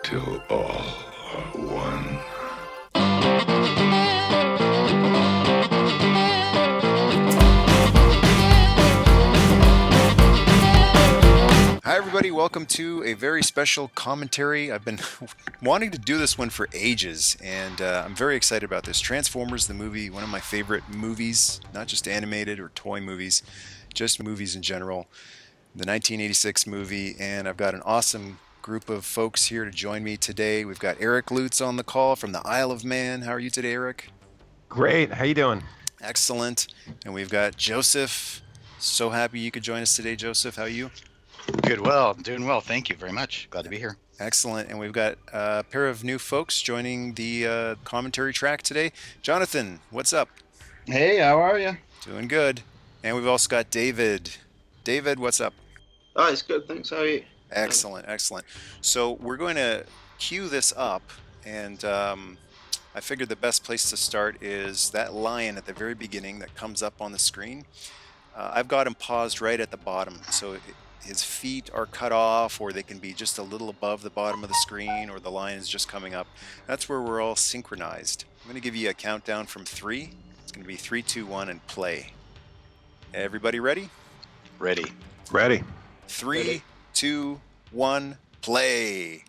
till all are one. Hi everybody, welcome to a very special commentary. I've been wanting to do this one for ages, and I'm very excited about this. Transformers, the movie, one of my favorite movies, not just animated or toy movies, just movies in general. The 1986 movie, and I've got an awesome group of folks here to join me today. We've got Eric Lutz on the call from the Isle of Man. How are you today, Eric? Great. How you doing? Excellent. And we've got Joseph. So happy you could join us today, Joseph. How are you? Good, well, doing well. Thank you very much. Glad to be here. Excellent. And we've got a pair of new folks joining the commentary track today. Jonathan, what's up? Hey, how are you? Doing good. And we've also got David. David, what's up? Oh, it's good. Thanks. How are you? Excellent, excellent. So we're going to cue this up, and I figured the best place to start is that lion at the very beginning that comes up on the screen. I've got him paused right at the bottom, so his feet are cut off, or they can be just a little above the bottom of the screen, or the line is just coming up. That's where we're all synchronized. I'm going to give you a countdown from 3. It's going to be 3, 2, 1, and play. Everybody ready? Ready. Ready. 3, 2, 1, play.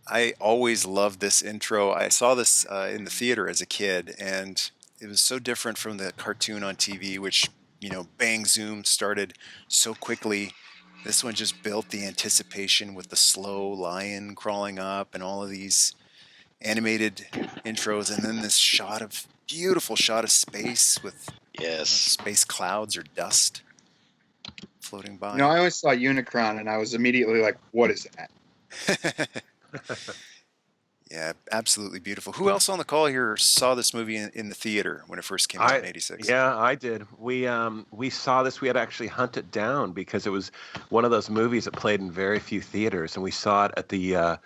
I always loved this intro. I saw this in the theater as a kid, and it was so different from the cartoon on TV, which, you know, bang, zoom, started so quickly. This one just built the anticipation with the slow lion crawling up and all of these animated intros, and then this beautiful shot of space with space clouds or dust floating by. I always saw Unicron, and I was immediately like, what is that? Yeah, absolutely beautiful. Who else on the call here saw this movie in the theater when it first came out in 86? Yeah, I did. We saw this. We had to actually hunt it down because it was one of those movies that played in very few theaters, and we saw it at the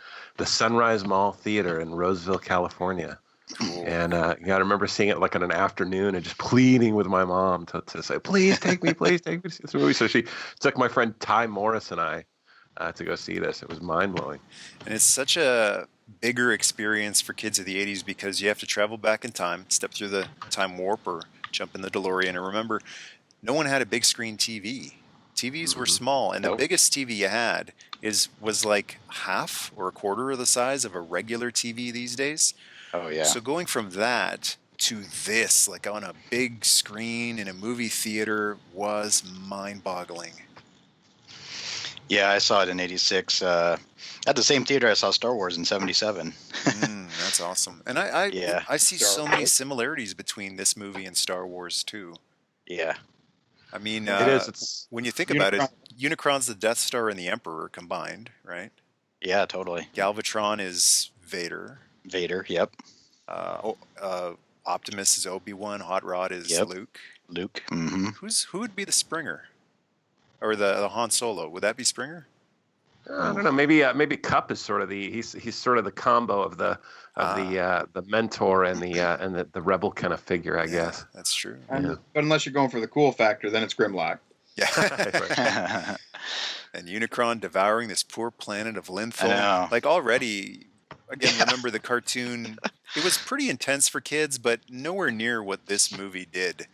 Sunrise Mall Theater in Roseville, California. Cool. And I remember seeing it like on an afternoon and just pleading with my mom to say, please take me to see this movie. So she took my friend Ty Morris and I to go see this. It was mind-blowing. And it's such a bigger experience for kids of the 80s because you have to travel back in time, step through the time warp or jump in the DeLorean. And remember, no one had a big screen TV. TVs were small, and the biggest TV you had was like half or a quarter of the size of a regular TV these days. Oh, yeah. So going from that to this, like on a big screen in a movie theater, was mind-boggling. Yeah, I saw it in 86. At the same theater I saw Star Wars in 77. That's awesome. And I see so many similarities between this movie and Star Wars, too. Yeah. I mean, when you think about it, Unicron's the Death Star and the Emperor combined, right? Yeah, totally. Galvatron is Vader. Vader, yep. Optimus is Obi-Wan. Hot Rod is Luke. Luke. Mm-hmm. Who would be the Springer? Or the Han Solo? Would that be Springer? I don't know. Maybe Cup is sort of he's sort of the combo of the mentor and the rebel kind of figure, I guess. That's true. But unless you're going for the cool factor, then it's Grimlock. Yeah. And Unicron devouring this poor planet of Linthol. Like already, again, remember the cartoon. It was pretty intense for kids, but nowhere near what this movie did.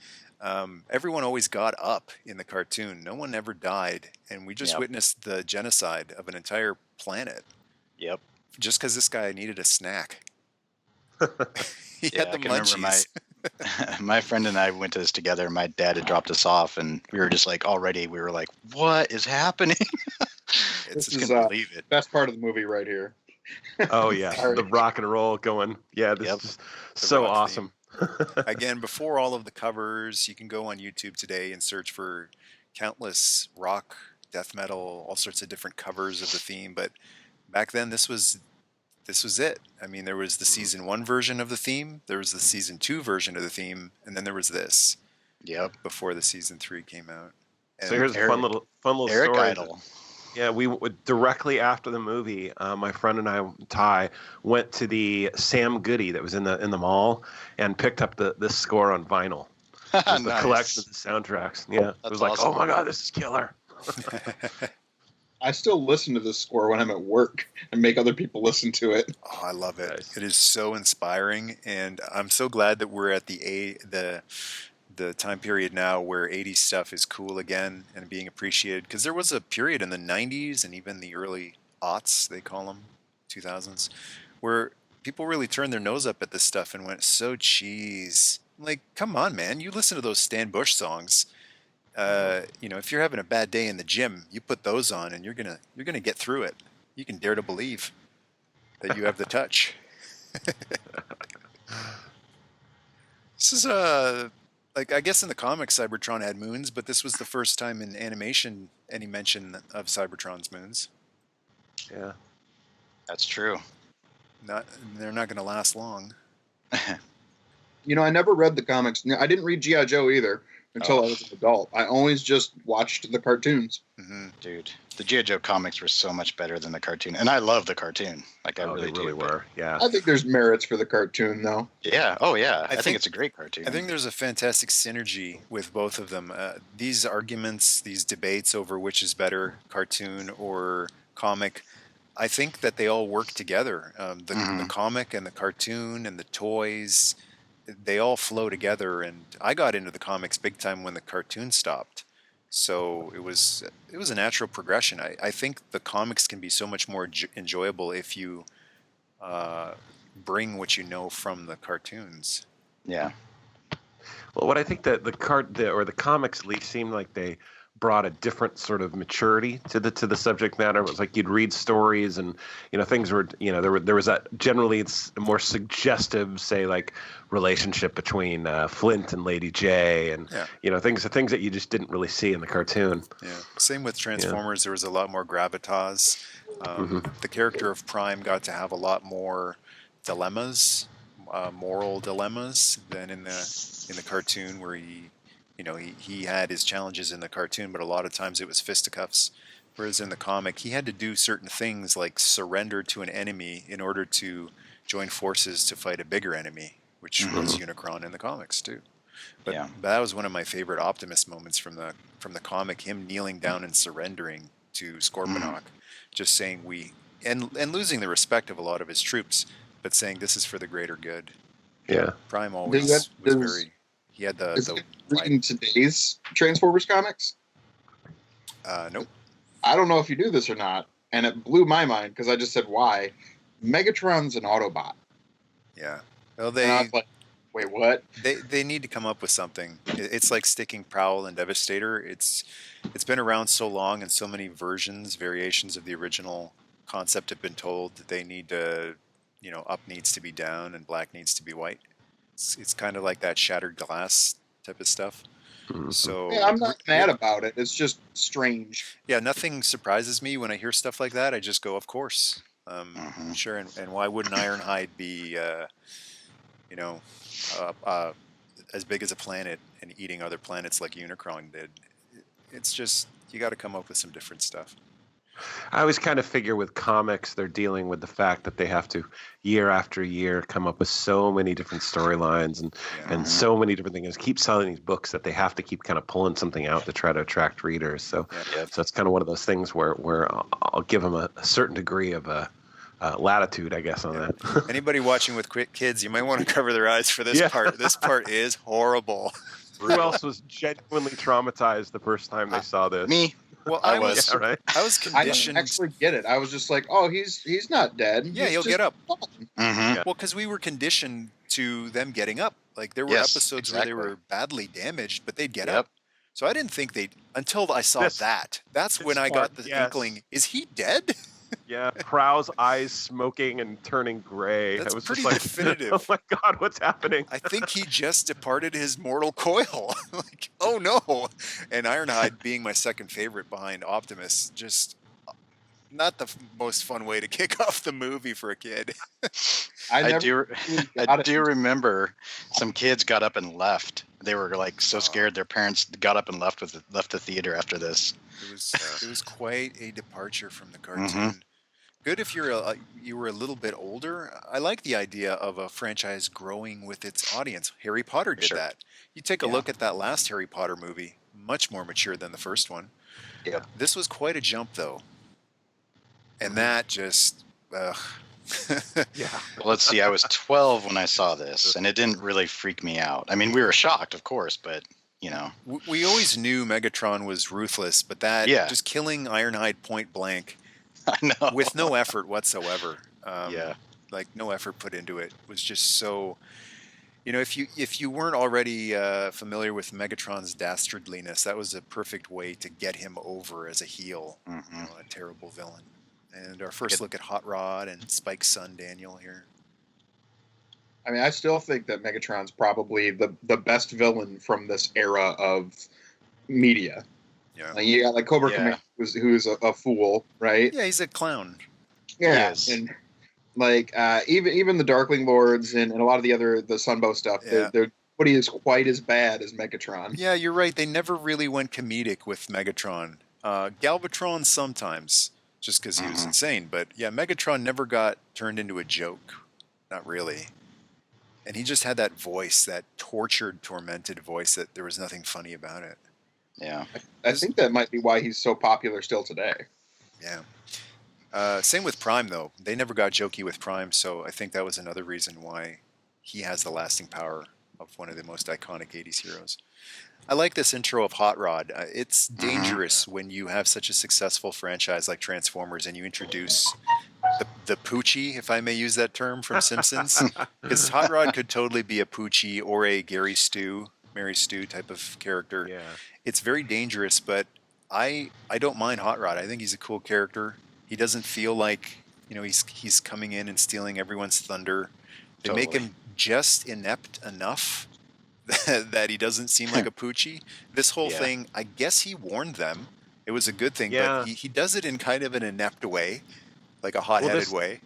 Everyone always got up in the cartoon. No one ever died. And we just witnessed the genocide of an entire planet. Yep. Just because this guy needed a snack. He had the munchies. My friend and I went to this together. My dad had dropped us off, and we were just like, we were like, what is happening? This is believe it. Best part of the movie right here. Oh, yeah. The rock and roll going. Yeah, this is so awesome. Again, before all of the covers, you can go on YouTube today and search for countless rock, death metal, all sorts of different covers of the theme. But back then, this was it. I mean, there was the season 1 version of the theme, there was the season 2 version of the theme, and then there was this. Yep. Before the season 3 came out. And so here's a fun little Eric story. Idle. Yeah, we directly after the movie, my friend and I, Ty, went to the Sam Goody that was in the mall and picked up this score on vinyl. The collection of the soundtracks. Yeah, it was like, oh my god, this is killer. I still listen to this score when I'm at work and make other people listen to it. Oh, I love it. Nice. It is so inspiring, and I'm so glad that we're at the time period now where 80s stuff is cool again and being appreciated. Because there was a period in the 90s and even the early aughts, they call them, 2000s, where people really turned their nose up at this stuff and went, so cheese. Like, come on, man. You listen to those Stan Bush songs. If you're having a bad day in the gym, you put those on and you're gonna get through it. You can dare to believe that you have the touch. This is like, I guess in the comics Cybertron had moons, but this was the first time in animation any mention of Cybertron's moons. Yeah. That's true. They're not going to last long. I never read the comics. I didn't read G.I. Joe either until I was an adult. I always just watched the cartoons. Mm-hmm. Dude, the G.I. Joe comics were so much better than the cartoon. And I love the cartoon. Like, I really they do. really were. Yeah. I think there's merits for the cartoon, though. Yeah. Oh, yeah. I think think it's a great cartoon. I think there's a fantastic synergy with both of them. These arguments, these debates over which is better, cartoon or comic, I think that they all work together. The comic and the cartoon and the toys, they all flow together. And I got into the comics big time when the cartoon stopped. So it was a natural progression. I think the comics can be so much more enjoyable if you bring what you know from the cartoons. Yeah. Well, what I think that the comics at least seemed like they brought a different sort of maturity to the subject matter. It was like you'd read stories and things were there was that generally it's a more suggestive, say, like relationship between Flint and Lady J and things that you just didn't really see in the cartoon. Yeah. Same with Transformers. There was a lot more gravitas. The character of Prime got to have a lot more dilemmas, moral dilemmas than in the cartoon, where he had his challenges in the cartoon, but a lot of times it was fisticuffs. Whereas in the comic, he had to do certain things like surrender to an enemy in order to join forces to fight a bigger enemy, which was Unicron in the comics too. But that was one of my favorite Optimus moments from the comic, him kneeling down and surrendering to Scorponok, just saying and losing the respect of a lot of his troops, but saying this is for the greater good. Yeah. Prime always was very... He had the reading today's Transformers comics? Nope. I don't know if you do this or not, and it blew my mind because I just said why. Megatron's an Autobot. Yeah. Well, And I was like, wait, what? they need to come up with something. It's like sticking Prowl and Devastator. It's been around so long, and so many variations of the original concept have been told that they need to, up needs to be down and black needs to be white. It's kind of like that shattered glass type of stuff. So I'm not mad about it. It's just strange. Yeah, nothing surprises me when I hear stuff like that. I just go, of course. Sure, and why wouldn't Ironhide be, as big as a planet and eating other planets like Unicron did? It's just, you got to come up with some different stuff. I always kind of figure with comics, they're dealing with the fact that they have to, year after year, come up with so many different storylines and so many different things. Keep selling these books that they have to keep kind of pulling something out to try to attract readers. So, so it's kind of one of those things where I'll give them a certain degree of latitude, I guess, on that. Anybody watching with quick kids, you might want to cover their eyes for this part. This part is horrible. Who else was genuinely traumatized the first time they saw this? Me. Well, I was I conditioned. didn't actually get it. I was just like, oh, he's not dead. Yeah, He's he'll just get up. fine. Well, because we were conditioned to them getting up. Like, there were episodes where they were badly damaged, but they'd get up. So I didn't think until I saw that. That's when I got the inkling, is he dead? Yeah, Prowl's eyes smoking and turning gray. That's it was pretty just like, definitive. Oh my God, what's happening? I think he just departed his mortal coil. Like, oh no. And Ironhide being my second favorite behind Optimus, just not the most fun way to kick off the movie for a kid. I do remember some kids got up and left. They were like so scared. Their parents got up and left the theater after this. It was quite a departure from the cartoon. Good if you were a little bit older. I like the idea of a franchise growing with its audience. Harry Potter did that. You take a look at that last Harry Potter movie, much more mature than the first one. Yep. This was quite a jump, though. And that just, ugh. Yeah. Well, let's see. I was 12 when I saw this, and it didn't really freak me out. I mean, we were shocked, of course, but We always knew Megatron was ruthless, but that just killing Ironhide point blank, I know, with no effort whatsoever. Yeah. Like no effort put into it, was just so. If you weren't already familiar with Megatron's dastardliness, that was a perfect way to get him over as a heel, a terrible villain. And our first look at Hot Rod and Spike's son Daniel here. I mean, I still think that Megatron's probably the best villain from this era of media. Yeah. Like, you got like Cobra Commander, who's a fool, right? Yeah, he's a clown. Yeah, Yes. and like even the Darkling Lords and a lot of the Sunbow stuff, nobody is quite as bad as Megatron. Yeah, you're right. They never really went comedic with Megatron. Galvatron sometimes, just because he was insane. But yeah, Megatron never got turned into a joke. Not really. And he just had that voice, that tortured, tormented voice that there was nothing funny about it. Yeah. I think that might be why he's so popular still today. Yeah. Same with Prime, though. They never got jokey with Prime, so I think that was another reason why he has the lasting power of one of the most iconic 80s heroes. I like this intro of Hot Rod. It's dangerous when you have such a successful franchise like Transformers and you introduce the Poochie, if I may use that term, from Simpsons. Because Hot Rod could totally be a Poochie or a Mary Stu type of character. Yeah. It's very dangerous, but I don't mind Hot Rod. I think he's a cool character. He doesn't feel like he's coming in and stealing everyone's thunder. They make him just inept enough that he doesn't seem like a Poochie. This whole thing, I guess he warned them. It was a good thing, but he does it in kind of an inept way, like a hot-headed way.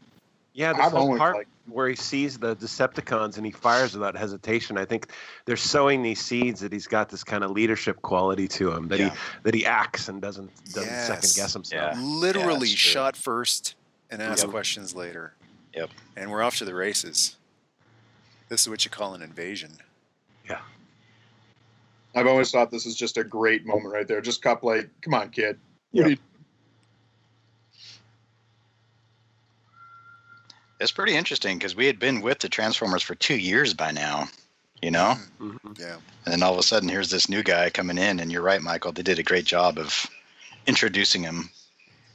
Yeah, this whole part where he sees the Decepticons and he fires without hesitation. I think they're sowing these seeds that he's got this kind of leadership quality to him, that he acts and doesn't second guess himself. Yeah. Literally shot first and ask questions later. Yep. And we're off to the races. This is what you call an invasion. Yeah. I've always thought this is just a great moment right there. Just Cup like, come on, kid. It's pretty interesting because we had been with the Transformers for 2 years by now, Yeah. And then all of a sudden, here's this new guy coming in, and you're right, Michael. They did a great job of introducing him.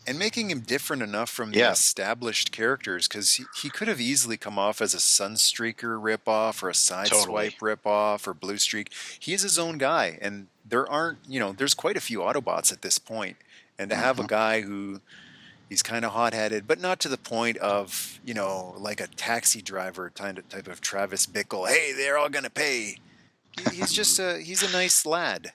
And making him different enough from the established characters, because he could have easily come off as a Sunstreaker ripoff or a Sideswipe ripoff or Blue Streak. He's his own guy, and there aren't, there's quite a few Autobots at this point. And to have a guy who, he's kind of hot-headed, but not to the point of, like a taxi driver type of Travis Bickle. Hey, they're all going to pay. He's just he's a nice lad.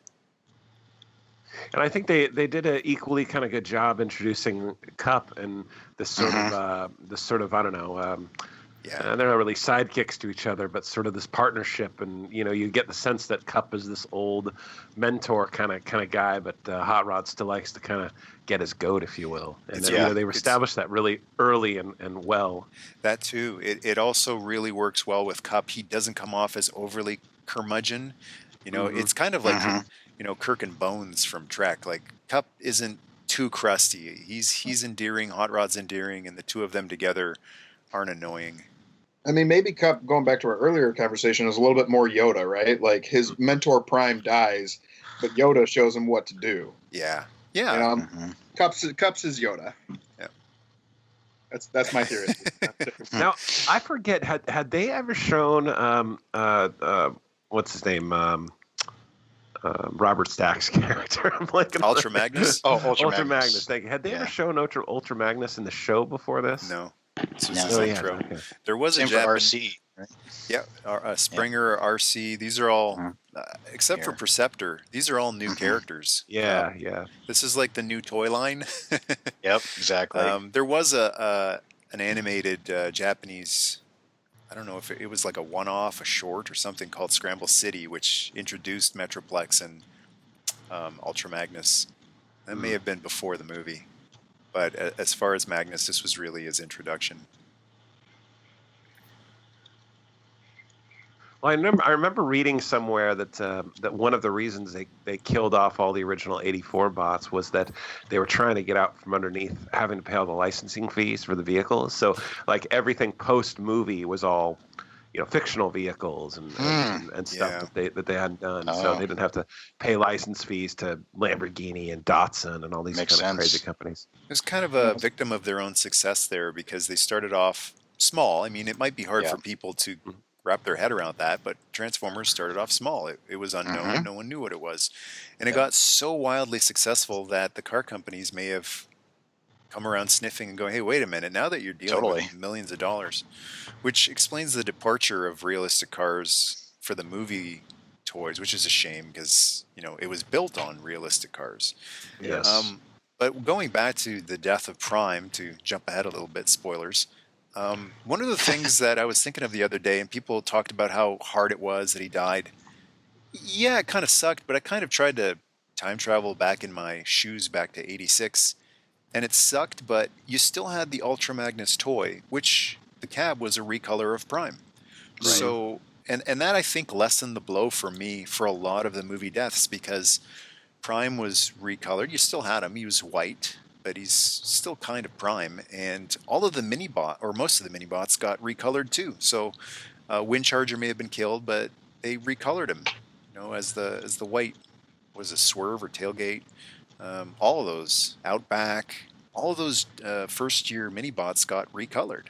And I think they did an equally kind of good job introducing Cup and this sort of I don't know, they're not really sidekicks to each other, but sort of this partnership. And you get the sense that Cup is this old mentor kind of guy, but Hot Rod still likes to kind of get his goat, if you will. And they established that really early and well. That too. It also really works well with Cup. He doesn't come off as overly curmudgeon. It's kind of like Kirk and Bones from Trek. Like Cup isn't too crusty. He's endearing, Hot Rod's endearing, and the two of them together aren't annoying. I mean, maybe Cup, going back to our earlier conversation, is a little bit more Yoda, right? Like his mentor Prime dies, but Yoda shows him what to do. Yeah. Cups is Yoda. Yeah. That's my theory. Now I forget, had they ever shown what's his name? Robert Stack's character. I'm blanking. Ultra Magnus? Ultra Magnus. Thank you. Had they ever shown Ultra Magnus in the show before this? No. This was his intro. Okay. There was a RC. Right? Yeah, Springer, RC. These are all, except for Perceptor, these are all new characters. Yeah. This is like the new toy line. Yep, exactly. There was an animated Japanese, I don't know if it was like a one-off, a short or something called Scramble City, which introduced Metroplex and Ultra Magnus. That may have been before the movie. But as far as Magnus, this was really his introduction. Well, I remember reading somewhere that that one of the reasons they killed off all the original 84 bots was that they were trying to get out from underneath having to pay all the licensing fees for the vehicles. So like everything post movie was all, fictional vehicles and stuff that they hadn't done. So they didn't have to pay license fees to Lamborghini and Datsun and all these kind of crazy companies. It was kind of a victim of their own success there because they started off small. I mean, it might be hard for people to wrap their head around that, but Transformers started off small. It was unknown. No one knew what it was. And it got so wildly successful that the car companies may have come around sniffing and going, hey, wait a minute, now that you're dealing with millions of dollars, which explains the departure of realistic cars for the movie toys, which is a shame because, it was built on realistic cars. Yes. But going back to the death of Prime, to jump ahead a little bit, spoilers, one of the things that I was thinking of the other day, and people talked about how hard it was that he died. Yeah, it kind of sucked, but I kind of tried to time travel back in my shoes back to 86, and it sucked, but you still had the Ultra Magnus toy, which the cab was a recolor of Prime. Right. So, and that I think lessened the blow for me for a lot of the movie deaths because Prime was recolored. You still had him. He was white, but he's still kind of Prime. And all of the or most of the mini-bots got recolored too. So Windcharger may have been killed, but they recolored him, as the white, was a Swerve or Tailgate. All of those, Outback, all of those first-year mini-bots got recolored.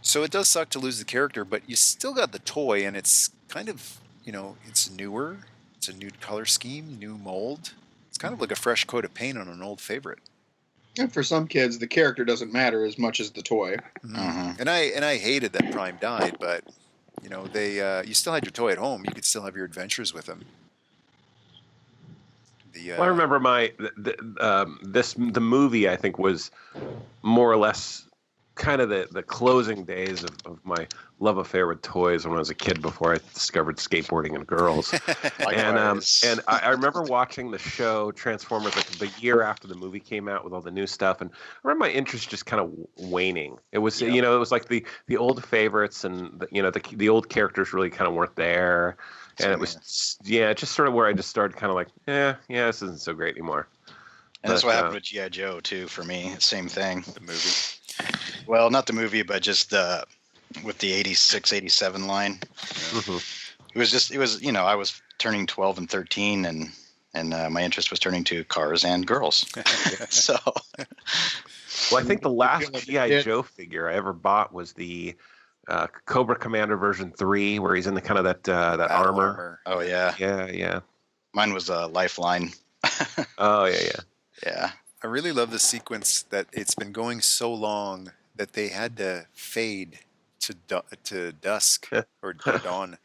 So it does suck to lose the character, but you still got the toy, and it's kind of, it's newer. It's a new color scheme, new mold. It's kind of like a fresh coat of paint on an old favorite. And for some kids, the character doesn't matter as much as the toy. Mm-hmm. And I hated that Prime died, but you still had your toy at home. You could still have your adventures with him. I remember the movie I think was more or less kind of the closing days of my love affair with toys when I was a kid before I discovered skateboarding and girls. and I remember watching the show Transformers like the year after the movie came out with all the new stuff, and I remember my interest just kind of waning. It was it was like the old favorites and the old characters really kind of weren't there, and it was just sort of where I just started kind of like this isn't so great anymore. And that's what happened with G.I. Joe too for me. Same thing. The movie. Well, not the movie, but just with the 86, 87 line. Mm-hmm. It was I was turning 12 and 13 and my interest was turning to cars and girls. So. Well, I think the last G.I. Joe figure I ever bought was the Cobra Commander version 3, where he's in the kind of that armor. Oh, yeah. Yeah. Mine was a Lifeline. Oh, yeah. Yeah. I really love the sequence that it's been going so long that they had to fade to dusk or dawn.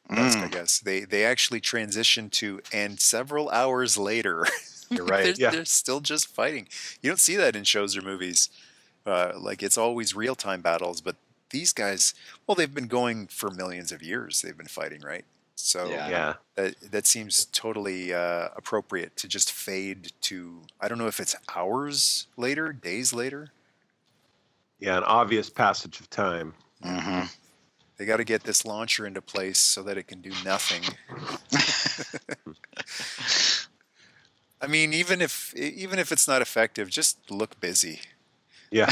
Dusk, I guess. They actually transitioned to, and several hours later. You're right. They're still just fighting. You don't see that in shows or movies. Like it's always real-time battles, but these guys, well, they've been going for millions of years. They've been fighting, right? So that seems totally appropriate to just fade to, I don't know if it's hours later, days later. Yeah, an obvious passage of time. Mm-hmm. They got to get this launcher into place so that it can do nothing. I mean, even if it's not effective, just look busy. Yeah.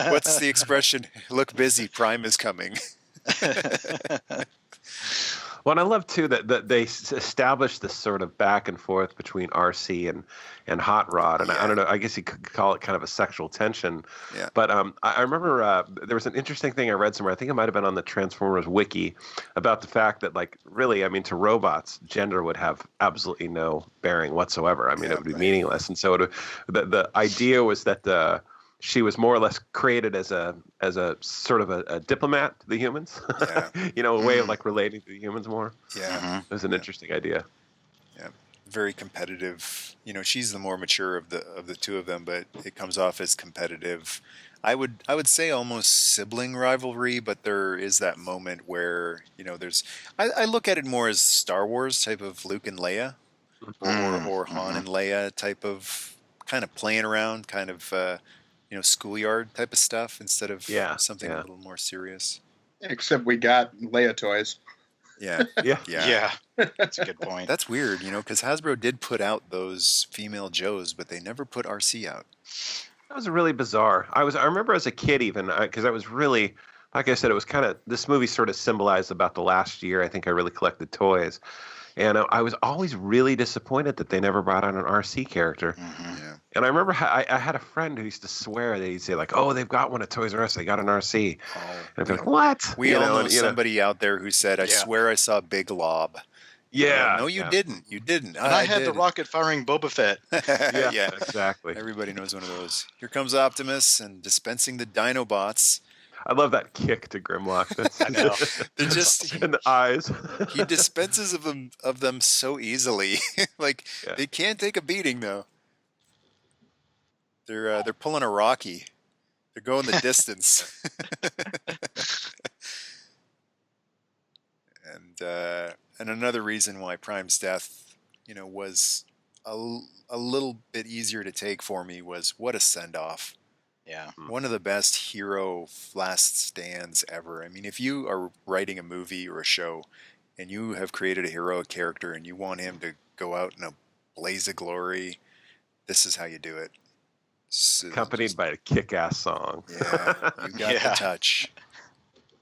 What's the expression? Look busy, Prime is coming. Well, and I love too that they established this sort of back and forth between RC and Hot Rod, and I don't know. I guess you could call it kind of a sexual tension. Yeah. But I remember there was an interesting thing I read somewhere. I think it might have been on the Transformers wiki about the fact that, like, really, I mean, to robots, gender would have absolutely no bearing whatsoever. I mean, it would be meaningless. And so the idea was that she was more or less created as a sort of a diplomat to the humans, a way of like relating to the humans more. Yeah, it was an interesting idea. Yeah, very competitive. She's the more mature of the two of them, but it comes off as competitive. I would say almost sibling rivalry, but there is that moment where there's. I look at it more as Star Wars type of Luke and Leia, or Han and Leia type of kind of playing around, kind of. Schoolyard type of stuff instead of something a little more serious. Except we got Leia toys. Yeah. Yeah. Yeah, that's a good point. That's weird, because Hasbro did put out those female Joes, but they never put RC out. That was really bizarre. I remember as a kid even, because I was really, like I said, it was kind of, this movie sort of symbolized about the last year I think I really collected toys. And I was always really disappointed that they never brought out an RC character. Mm-hmm. Yeah. And I remember I had a friend who used to swear that he'd say like, "Oh, they've got one at Toys R Us. They got an RC." Oh, And I'd be like, "What?" we all know somebody out there who said, "I Yeah. swear I saw Big Lob." Yeah. No, you didn't. You didn't. And I had the rocket firing Boba Fett. Yeah, exactly. Everybody knows one of those. Here comes Optimus and dispensing the Dinobots. I love that kick to Grimlock. That's, I know. They're just in the eyes. he dispenses of them so easily. Like Yeah. they can't take a beating though. They're pulling a Rocky. They're going the distance. And another reason why Prime's death, was a little bit easier to take for me was what a send off. Yeah. One of the best hero last stands ever. I mean, if you are writing a movie or a show and you have created a heroic character and you want him to go out in a blaze of glory, this is how you do it. Accompanied by a kick-ass song. Yeah, you got the touch.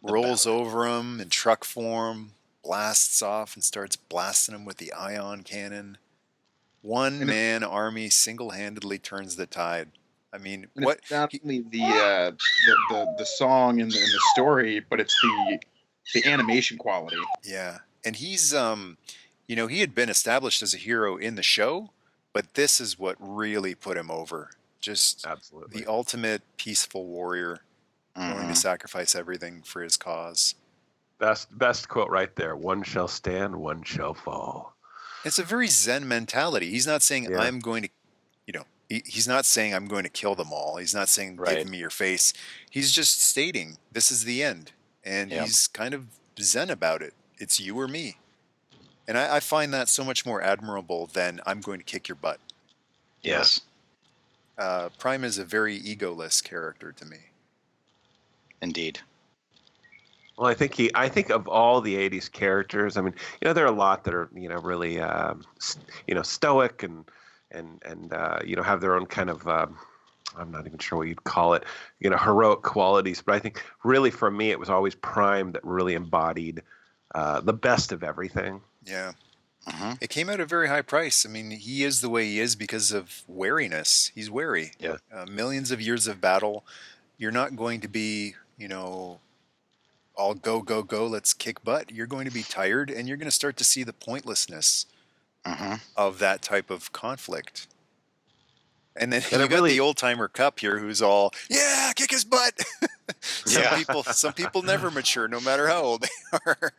Rolls over him in truck form, blasts off and starts blasting him with the ion cannon. One-man army single-handedly turns the tide. I mean, And what? It's not only the song and the story, but it's the animation quality. Yeah, and he's he had been established as a hero in the show, but this is what really put him over. Just Absolutely. the ultimate peaceful warrior, willing to sacrifice everything for his cause. Best quote right there. One shall stand, one shall fall. It's a very Zen mentality. He's not saying Yeah. I'm going to, he's not saying I'm going to kill them all. He's not saying give me your face. He's just stating this is the end, and he's kind of Zen about it. It's you or me, and I find that so much more admirable than I'm going to kick your butt. Yes. Prime is a very egoless character to me. Indeed. Well, I think of all the '80s characters, I mean, there are a lot that are, really, stoic and have their own kind of, I'm not even sure what you'd call it, heroic qualities. But I think really for me, it was always Prime that really embodied the best of everything. Yeah. Mm-hmm. It came at a very high price. I mean, he is the way he is because of wariness. He's wary. Yeah. Millions of years of battle. You're not going to be, all go, go, go, let's kick butt. You're going to be tired, and you're going to start to see the pointlessness of that type of conflict. And then you got the old timer Cup here, who's all, yeah, kick his butt. Some people never mature, no matter how old they are.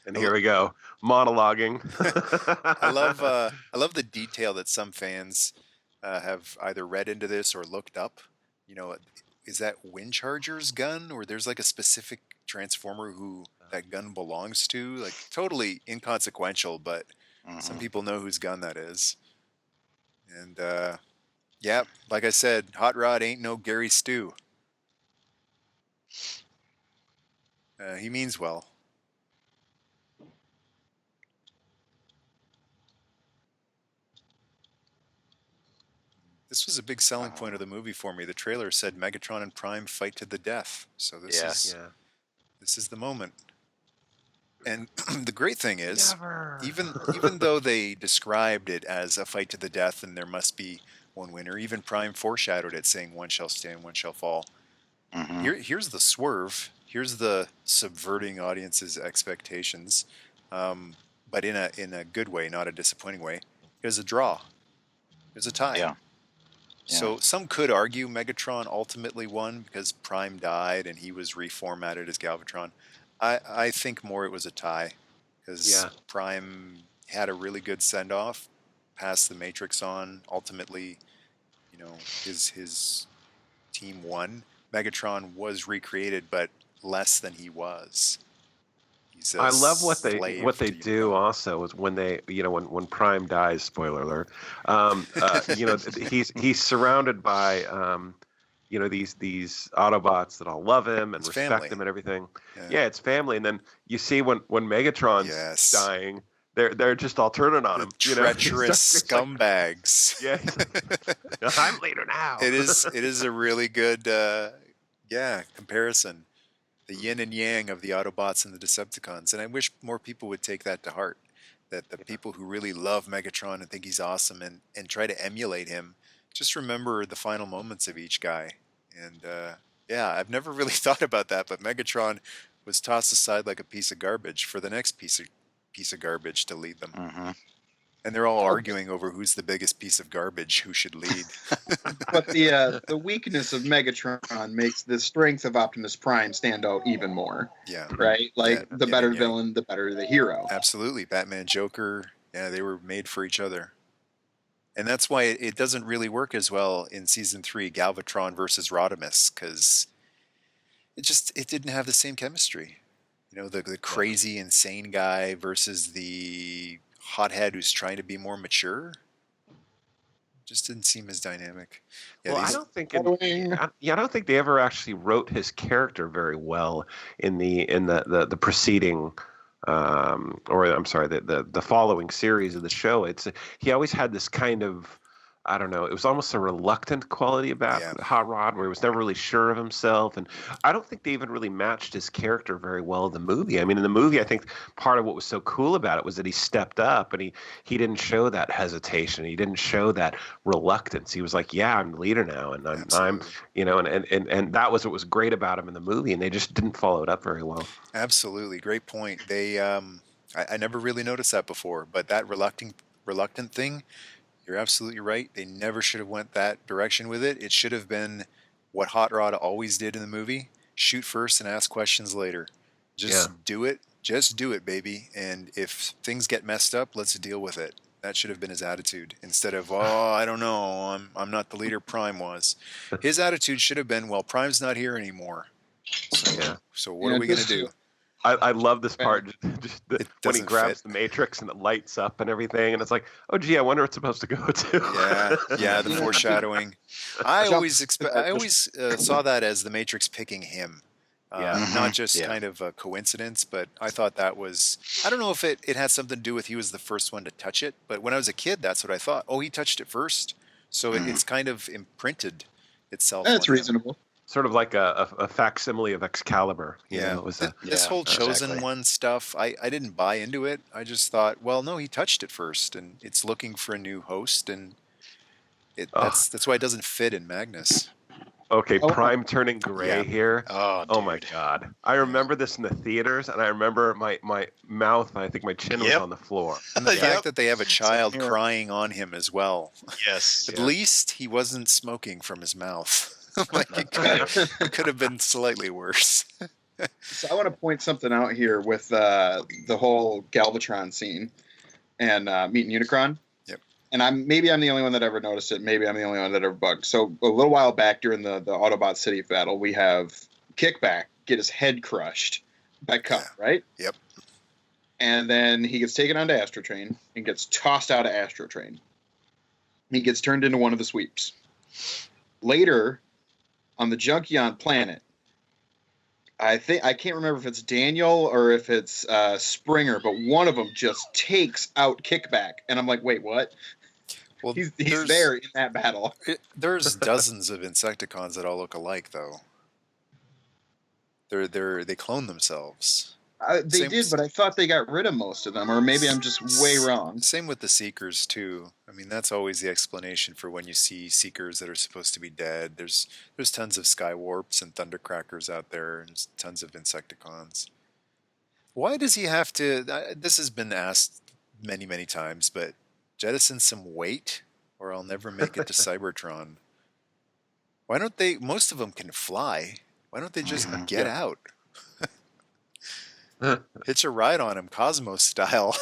And here we go, monologuing. I love the detail that some fans have either read into this or looked up. Is that Windcharger's gun, or there's like a specific Transformer who that gun belongs to? Like totally inconsequential, but some people know whose gun that is. And like I said, Hot Rod ain't no Gary Stu. He means well. This was a big selling point of the movie for me. The trailer said Megatron and Prime fight to the death. So this is the moment. And the great thing is, even though they described it as a fight to the death and there must be one winner, even Prime foreshadowed it, saying one shall stand, one shall fall. Here's the swerve. Here's the subverting audience's expectations, but in a good way, not a disappointing way. Here's a draw. Here's a tie. Yeah. So some could argue Megatron ultimately won because Prime died and he was reformatted as Galvatron. I think more it was a tie because Prime had a really good send-off, passed the Matrix on. Ultimately, his team won. Megatron was recreated, but less than he was. I love what they do also is when they when Prime dies, spoiler alert, he's surrounded by these Autobots that all love him and It's respect family. him and everything. Yeah. Yeah, it's family. And then you see when Megatron's Yes. dying, they're just all turning on him. Treacherous It's like, scumbags. yeah, I'm leader now. It is a really good comparison. The yin and yang of the Autobots and the Decepticons. And I wish more people would take that to heart. That the people who really love Megatron and think he's awesome and try to emulate him, just remember the final moments of each guy. And I've never really thought about that, but Megatron was tossed aside like a piece of garbage for the next piece of garbage to lead them. Mm-hmm. And they're all arguing over who's the biggest piece of garbage, who should lead. But the weakness of Megatron makes the strength of Optimus Prime stand out even more. Yeah. Right? Like, Yeah, the better yeah. villain, the better the hero. Absolutely. Batman, Joker, yeah, they were made for each other. And that's why it doesn't really work as well in Season 3, Galvatron versus Rodimus, because it didn't have the same chemistry. The crazy, insane guy versus the hothead who's trying to be more mature. Just didn't seem as dynamic. Yeah, Well, I don't think they ever actually wrote his character very well in the preceding, the following series of the show. He always had this kind of, I don't know, it was almost a reluctant quality about Hot Rod, where he was never really sure of himself. And I don't think they even really matched his character very well in the movie. I mean, in the movie, I think part of what was so cool about it was that he stepped up and he didn't show that hesitation. He didn't show that reluctance. He was like, yeah, I'm the leader now. And I'm and that was what was great about him in the movie. And they just didn't follow it up very well. Absolutely. Great point. They, I never really noticed that before, but that reluctant thing, you're absolutely right. They never should have went that direction with it. It should have been what Hot Rod always did in the movie. Shoot first and ask questions later. Just do it. Just do it, baby. And if things get messed up, let's deal with it. That should have been his attitude. Instead of, I don't know, I'm not the leader Prime was. His attitude should have been, well, Prime's not here anymore. So what are we going to do? I love this part, when he grabs fit. the Matrix and it lights up and everything, and it's like, oh gee, I wonder what it's supposed to go to. Yeah, the foreshadowing. I always saw that as the Matrix picking him, not just kind of a coincidence. But I thought that was, I don't know if it had something to do with he was the first one to touch it, but when I was a kid, that's what I thought. Oh, he touched it first, so it's kind of imprinted itself. That's reasonable. Sort of like a facsimile of Excalibur. It was this whole Chosen One stuff, I didn't buy into it. I just thought, well, no, he touched it first, and it's looking for a new host, and that's why it doesn't fit in Magnus. Okay, Prime turning gray here. Oh my God! I remember this in the theaters, and I remember my mouth. I think my chin was on the floor. And the fact that they have a child crying on him as well. Yes. At least he wasn't smoking from his mouth. Like it could have been slightly worse. So I want to point something out here with the whole Galvatron scene and meeting Unicron. Yep. And maybe I'm the only one that ever noticed it. Maybe I'm the only one that ever bugged. So a little while back during the Autobot City battle, we have Kickback get his head crushed by Cup, right? Yep. And then he gets taken onto Astrotrain and gets tossed out of Astrotrain. He gets turned into one of the sweeps. Later, on the Junkion planet, I can't remember if it's Daniel or if it's Springer, but one of them just takes out Kickback, and I'm like, wait, what? Well, he's there in that battle. There's dozens of Insecticons that all look alike, though. They clone themselves. They did, but I thought they got rid of most of them, or maybe I'm just way wrong. Same with the Seekers, too. I mean, that's always the explanation for when you see Seekers that are supposed to be dead. There's tons of Skywarps and Thundercrackers out there, and tons of Insecticons. Why does he have to... This has been asked many, many times, but jettison some weight, or I'll never make it to Cybertron. Why don't they... Most of them can fly. Why don't they just get out? Hitch a ride on him, Cosmos style.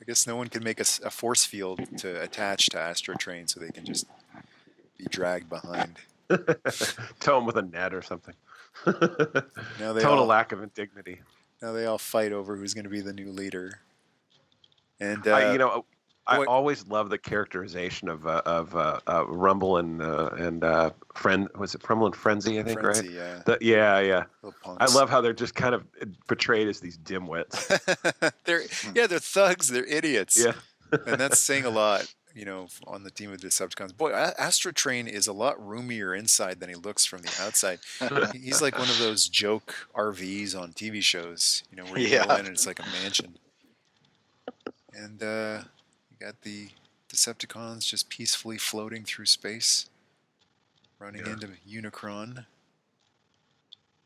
I guess no one can make a force field to attach to Astrotrain so they can just be dragged behind. Tow him with a net or something. Total lack of indignity. Now they all fight over who's going to be the new leader. And I Boy, always love the characterization of Rumble and friend. Was it Rumble and Frenzy? I think Frenzy, right. yeah. Yeah. Little I punks. love how they're just kind of portrayed as these dimwits. they're thugs. They're idiots. Yeah. And that's saying a lot, on the team of Decepticons. Boy, Astro Train is a lot roomier inside than he looks from the outside. He's like one of those joke RVs on TV shows, where you go in and it's like a mansion. And you got the Decepticons just peacefully floating through space, running into Unicron.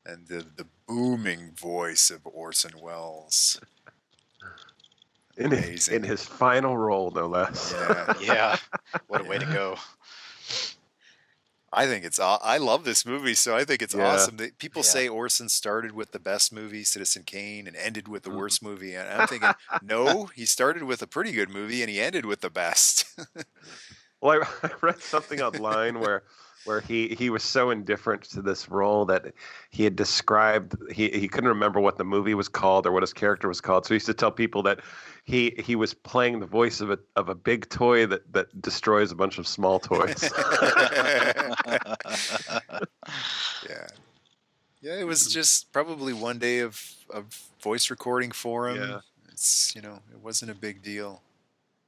And the booming voice of Orson Welles. In his final role, no less. Yeah. What a way to go. I think I love this movie, so I think it's awesome. People Yeah. say Orson started with the best movie, Citizen Kane, and ended with the worst movie. And I'm thinking, no, he started with a pretty good movie and he ended with the best. Well, I read something online where he was so indifferent to this role that he had described he couldn't remember what the movie was called or what his character was called. So he used to tell people that he was playing the voice of a big toy that destroys a bunch of small toys. Yeah, it was just probably one day of voice recording for him. Yeah. It's it wasn't a big deal.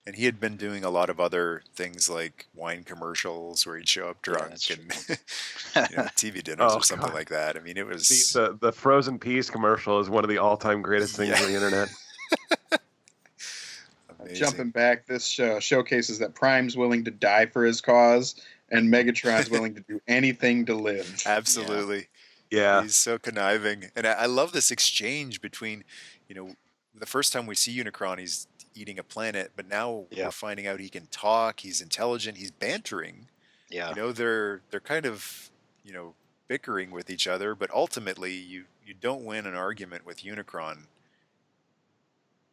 And he had been doing a lot of other things like wine commercials where he'd show up drunk and TV dinners or something like that. I mean, it was the frozen peas commercial is one of the all-time greatest things on the internet. Jumping back, this showcases that Prime's willing to die for his cause, and Megatron's willing to do anything to live. Absolutely. Yeah. He's so conniving. And I love this exchange between, the first time we see Unicron, he's eating a planet, but now we're finding out he can talk, he's intelligent, he's bantering. Yeah. They're kind of, bickering with each other, but ultimately you don't win an argument with Unicron.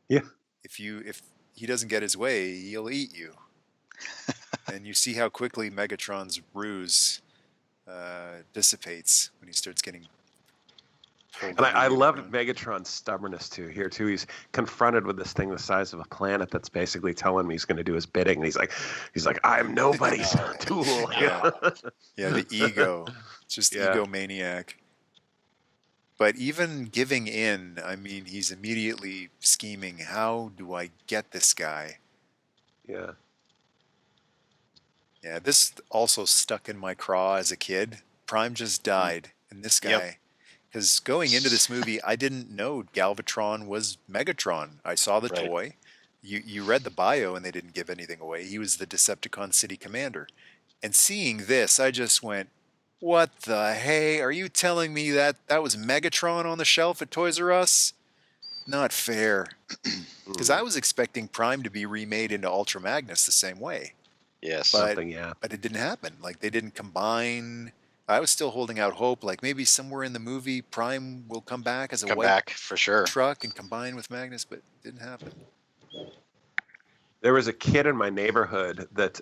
Yeah. If he doesn't get his way, he'll eat you. And you see how quickly Megatron's ruse dissipates when he starts getting pulled. And I loved Megatron's stubbornness too. He's confronted with this thing the size of a planet that's basically telling him he's going to do his bidding, and he's like, I'm nobody's tool. Yeah, the ego, it's just egomaniac. But even giving in, I mean, he's immediately scheming. How do I get this guy? Yeah. Yeah, this also stuck in my craw as a kid. Prime just died, and this guy. Because going into this movie, I didn't know Galvatron was Megatron. I saw the toy. You read the bio, and they didn't give anything away. He was the Decepticon city commander. And seeing this, I just went, what the hey? Are you telling me that was Megatron on the shelf at Toys R Us? Not fair. Because I was expecting Prime to be remade into Ultra Magnus the same way. Yes. But it didn't happen. Like, they didn't combine. I was still holding out hope, like maybe somewhere in the movie Prime will come back as a white for sure truck and combine with Magnus, but it didn't happen. There was a kid in my neighborhood that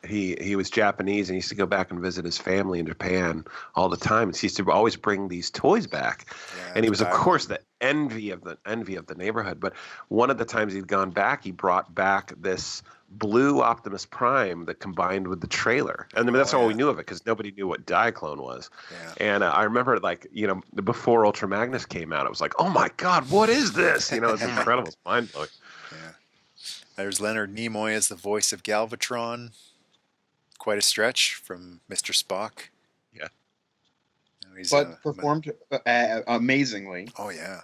he was Japanese and he used to go back and visit his family in Japan all the time. And he used to always bring these toys back, and he was, of course, the envy of the neighborhood. But one of the times he'd gone back, he brought back this blue Optimus Prime that combined with the trailer, and I mean, that's all we knew of it because nobody knew what Diaclone was. And I remember, like, before Ultra Magnus came out, I was like, oh my god, what is this? It's incredible. It's mind blowing. There's Leonard Nimoy as the voice of Galvatron. Quite a stretch from Mr. Spock. Yeah. But performed amazingly. Oh, yeah.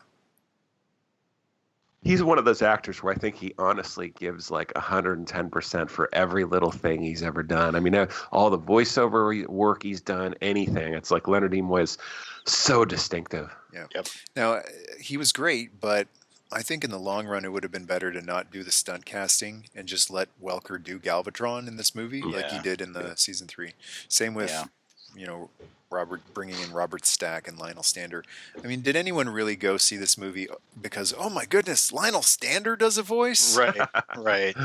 He's one of those actors where I think he honestly gives like 110% for every little thing he's ever done. I mean, all the voiceover work he's done, anything. It's like Leonard Nimoy is so distinctive. Yeah. Yep. Now, he was great, but I think in the long run, it would have been better to not do the stunt casting and just let Welker do Galvatron in this movie like he did in the season 3. Same with, bringing in Robert Stack and Lionel Stander. I mean, did anyone really go see this movie because, oh my goodness, Lionel Stander does a voice? Right.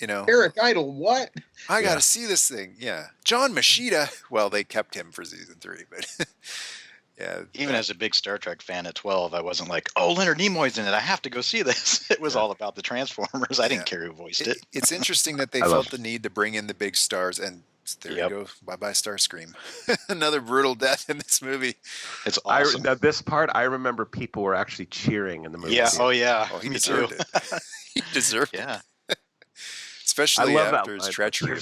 Eric Idle, what? I got to see this thing. Yeah. John Machida. Well, they kept him for season 3, but Yeah. Even as a big Star Trek fan at 12, I wasn't like, oh, Leonard Nimoy's in it. I have to go see this. It was all about the Transformers. I didn't care who voiced it. It's interesting that they felt the need to bring in the big stars, and there you go. Bye-bye Starscream. Another brutal death in this movie. It's awesome. This part, I remember people were actually cheering in the movie. Yeah. Oh, yeah. Oh, he deserved it. He deserved it. Yeah. Especially after his treachery.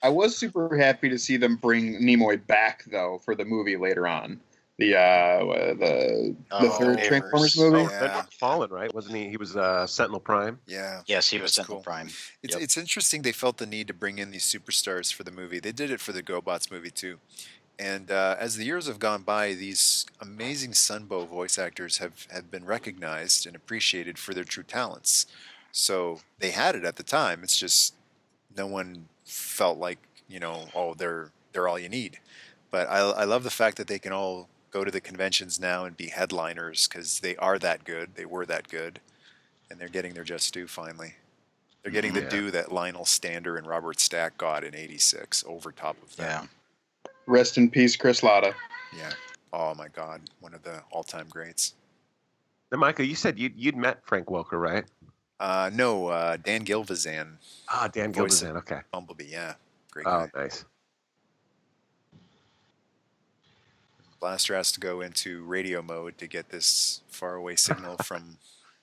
I was super happy to see them bring Nimoy back, though, for the movie later on. The third Transformers movie. Fallen, right? Wasn't he? He was Sentinel Prime. Yeah. Yes, he was Sentinel Prime. It's interesting they felt the need to bring in these superstars for the movie. They did it for the GoBots movie too. And as the years have gone by, these amazing Sunbow voice actors have been recognized and appreciated for their true talents. So they had it at the time. It's just no one felt like, oh, they're all you need. But I love the fact that they can all go to the conventions now and be headliners because they are that good. They were that good. And they're getting their just due finally. They're getting the due that Lionel Stander and Robert Stack got in '86 over top of them. Yeah. Rest in peace, Chris Latta. Yeah. Oh, my God. One of the all-time greats. Now, Michael, you said you'd met Frank Welker, right? No, Dan Gilvezan. Ah, Dan Gilvezan, okay. Bumblebee, yeah. Great guy. Oh, nice. Blaster has to go into radio mode to get this faraway signal from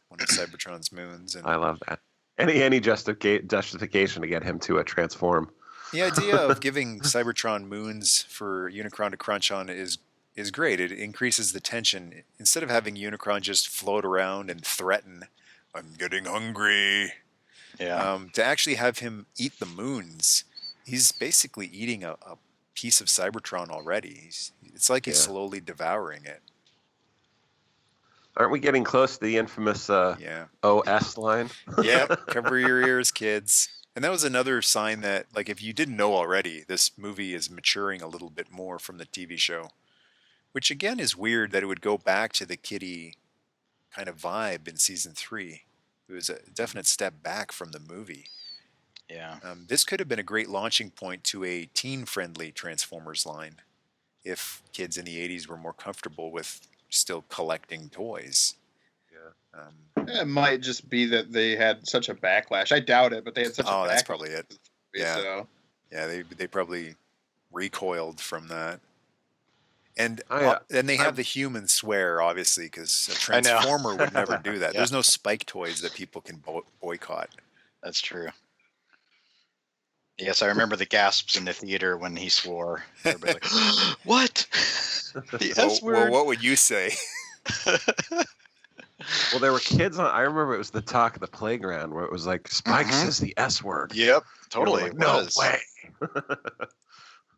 one of Cybertron's moons. And I love that. Any justification to get him to transform. The idea of giving Cybertron moons for Unicron to crunch on is great. It increases the tension. Instead of having Unicron just float around and threaten, I'm getting hungry. Yeah. To actually have him eat the moons, he's basically eating a piece of Cybertron already. It's like he's slowly devouring it. Aren't we getting close to the infamous OS line? Yeah, cover your ears, kids. And that was another sign that, like, if you didn't know already, this movie is maturing a little bit more from the TV show. Which, again, is weird that it would go back to the kiddie kind of vibe in season 3. It was a definite step back from the movie. Yeah. This could have been a great launching point to a teen-friendly Transformers line if kids in the 80s were more comfortable with still collecting toys. It might just be that they had such a backlash. I doubt it, but they had such a backlash. Oh, that's probably it. Yeah. So. Yeah, they probably recoiled from that. And they have the human swear, obviously, because a Transformer would never do that. There's no Spike toys that people can boycott. That's true. Yes, I remember the gasps in the theater when he swore. Everybody like, what? The S word? Well, what would you say? Well, there were kids on. I remember it was the talk of the playground where it was like, Spike says the S word. Yep, totally. Like, no way.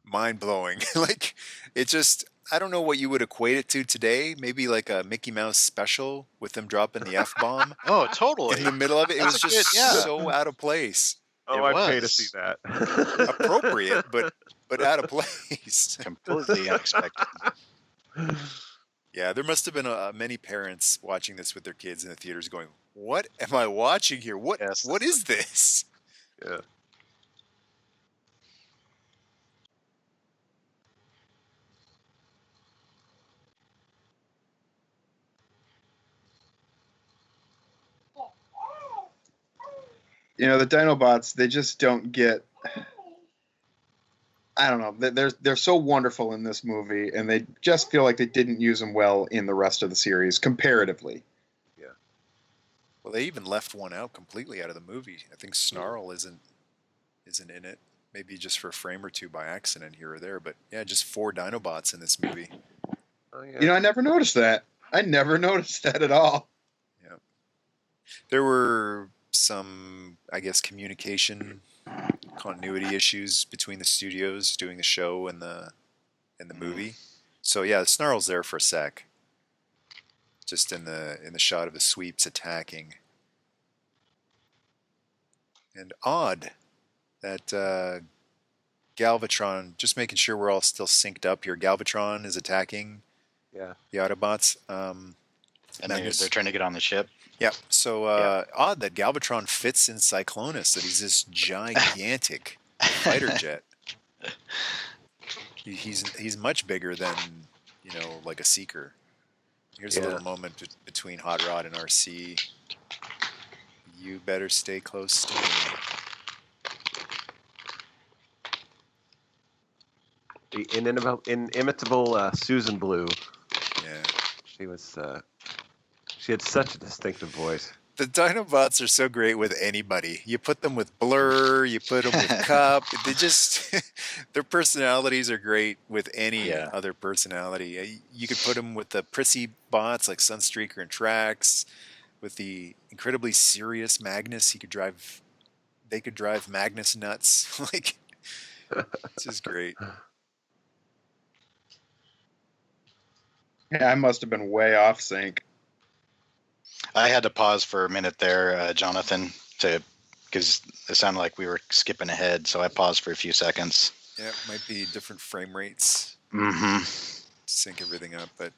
Mind blowing. Like, it just, I don't know what you would equate it to today. Maybe like a Mickey Mouse special with them dropping the F bomb. Oh, totally. In the middle of it. It was just so out of place. Oh, I'd pay to see that. Appropriate, but out of place. Completely unexpected. Yeah, there must have been many parents watching this with their kids in the theaters going, what am I watching here? What is this? Yeah. The Dinobots, they just don't get... I don't know. They're so wonderful in this movie, and they just feel like they didn't use them well in the rest of the series, comparatively. Yeah. Well, they even left one out completely out of the movie. I think Snarl isn't in it. Maybe just for a frame or two by accident here or there. But yeah, just 4 Dinobots in this movie. Oh, yeah. I never noticed that. I never noticed that at all. Yeah. There were some, I guess, communication continuity issues between the studios doing the show and the movie. So yeah, Snarl's there for a sec. Just in the shot of the sweeps attacking. And odd that Galvatron, just making sure we're all still synced up here. Galvatron is attacking the Autobots. And they're trying to get on the ship. Yeah, so odd that Galvatron fits in Cyclonus, that he's this gigantic fighter jet. He's much bigger than, like a Seeker. Here's a little moment between Hot Rod and RC. You better stay close to me. The inimitable Susan Blue. Yeah. She had such a distinctive voice. The Dinobots are so great with anybody. You put them with Blur, you put them with Cup. They just, their personalities are great with any other personality. You could put them with the prissy bots like Sunstreaker and Trax. With the incredibly serious Magnus, they could drive Magnus nuts. Like, it's just great. Yeah, I must have been way off sync. I had to pause for a minute there, Jonathan, because it sounded like we were skipping ahead, so I paused for a few seconds. Yeah, it might be different frame rates. Mm-hmm. Sync everything up, but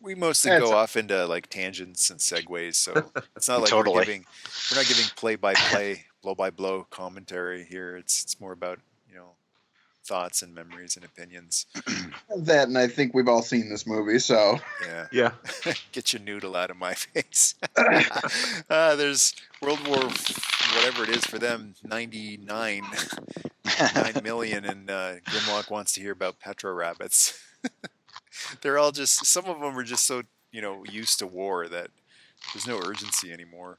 we mostly go off into like tangents and segues, so it's not like we're not giving play-by-play, blow-by-blow commentary here. It's more about thoughts and memories and opinions. That, and I think we've all seen this movie, so yeah. Get your noodle out of my face. There's World War whatever it is for them, 9 million, and Grimlock wants to hear about Petro rabbits. They're all just, some of them are just so used to war that there's no urgency anymore.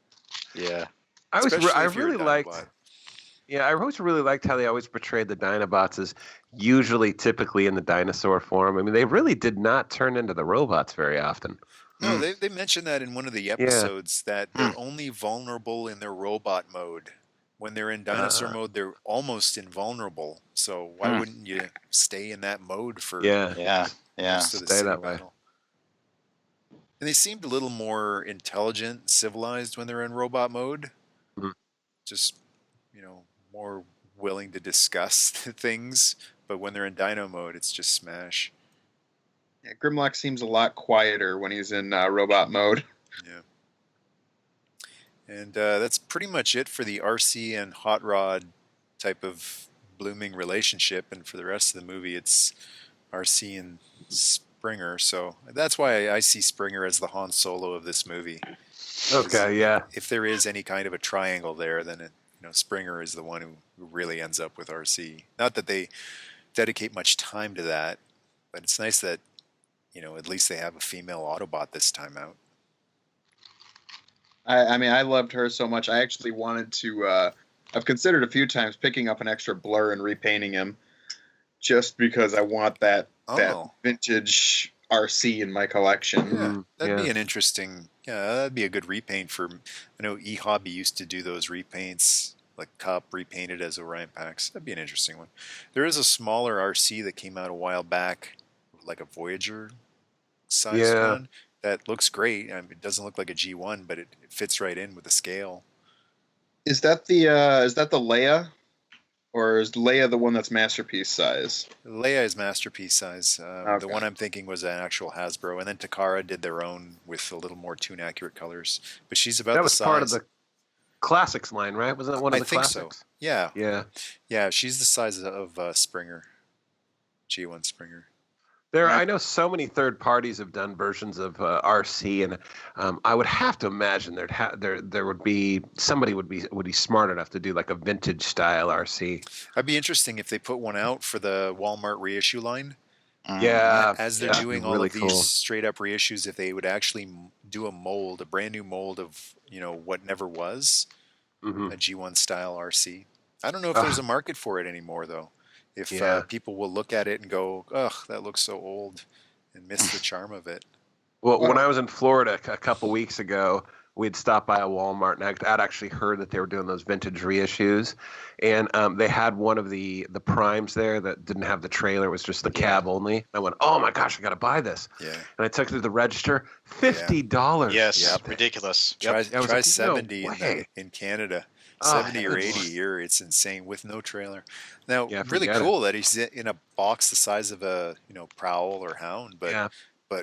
Yeah, I always really liked how they always portrayed the Dinobots as typically in the dinosaur form. I mean, they really did not turn into the robots very often. No, they mentioned that in one of the episodes that they're only vulnerable in their robot mode. When they're in dinosaur mode, they're almost invulnerable. So why wouldn't you stay in that mode for stay that way? And they seemed a little more intelligent, civilized when they're in robot mode. Mm-hmm. Just more willing to discuss things, but when they're in dino mode, it's just smash. Yeah, Grimlock seems a lot quieter when he's in robot mode. Yeah. And that's pretty much it for the RC and Hot Rod type of blooming relationship. And for the rest of the movie, it's RC and Springer. So that's why I see Springer as the Han Solo of this movie. Okay, yeah. If there is any kind of a triangle there, then Springer is the one who really ends up with RC. Not that they dedicate much time to that, but it's nice that, at least they have a female Autobot this time out. I mean, I loved her so much. I actually wanted to, I've considered a few times picking up an extra Blur and repainting him just because I want that vintage RC in my collection. Yeah, that'd be an interesting, that'd be a good repaint for, I know E-Hobby used to do those repaints, like Cup repainted as Orion Pax. That'd be an interesting one. There is a smaller RC that came out a while back, like a Voyager size one, that looks great. I mean, it doesn't look like a G1, but it fits right in with the scale. Is that the Leia? Or is Leia the one that's Masterpiece size? Leia is Masterpiece size. The one I'm thinking was an actual Hasbro. And then Takara did their own with a little more tune-accurate colors. But she's about the size. That was part of the Classics line, right? Wasn't that one of the Classics? I think so. Yeah. Yeah. Yeah, she's the size of Springer. G1 Springer. I know so many third parties have done versions of RC, and I would have to imagine there would be somebody would be smart enough to do like a vintage style RC. It'd be interesting if they put one out for the Walmart reissue line. As they're doing all of these straight up reissues, if they would actually do a brand new mold of what never was a G1 style RC. I don't know if there's a market for it anymore though. If people will look at it and go, ugh, that looks so old, and miss the charm of it. Well, when I was in Florida a couple weeks ago, we'd stopped by a Walmart, and I'd actually heard that they were doing those vintage reissues, and they had one of the Primes there that didn't have the trailer; it was just the cab only. I went, oh my gosh, I got to buy this! Yeah, and I took it to the register, $50. Yes, ridiculous. Try like, 70 in Canada. 70 or 80 here, it's insane with no trailer. Now, really cool that he's in a box the size of a Prowl or Hound, but